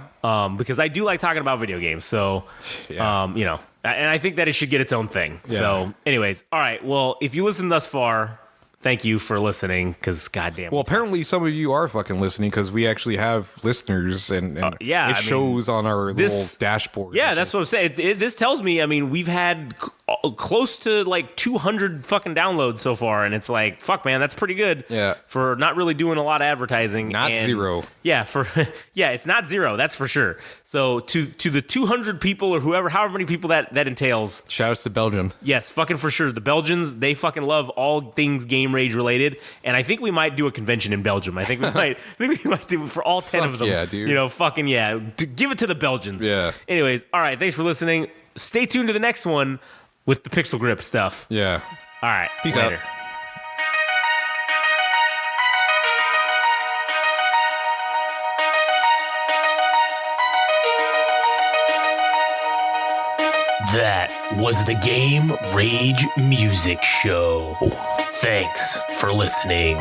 Because I do like talking about video games, so, and I think that it should get its own thing. Yeah. So, anyways, all right, well, if you listen thus far, thank you for listening, because goddamn. Well, apparently some of you are fucking listening because we actually have listeners, and yeah, it shows on our little dashboard. Yeah, that's what I'm saying. This tells me, I mean, we've had close to like 200 fucking downloads so far, and it's like, fuck, man, that's pretty good. Yeah. For not really doing a lot of advertising. Not zero. Yeah, yeah, it's not zero, that's for sure. So to the 200 people or however many people that entails. Shout outs to Belgium. Yes, fucking for sure. The Belgians, they fucking love all things Game Rage related, and I think we might do a convention in Belgium. I think we might do it for all 10 of them. Yeah, dude. You know, fucking yeah. Give it to the Belgians. Yeah. Anyways, all right, thanks for listening. Stay tuned to the next one with the Pixel Grip stuff. Yeah. All right. Peace later. out. That was the Game Rage Music Show. Thanks for listening.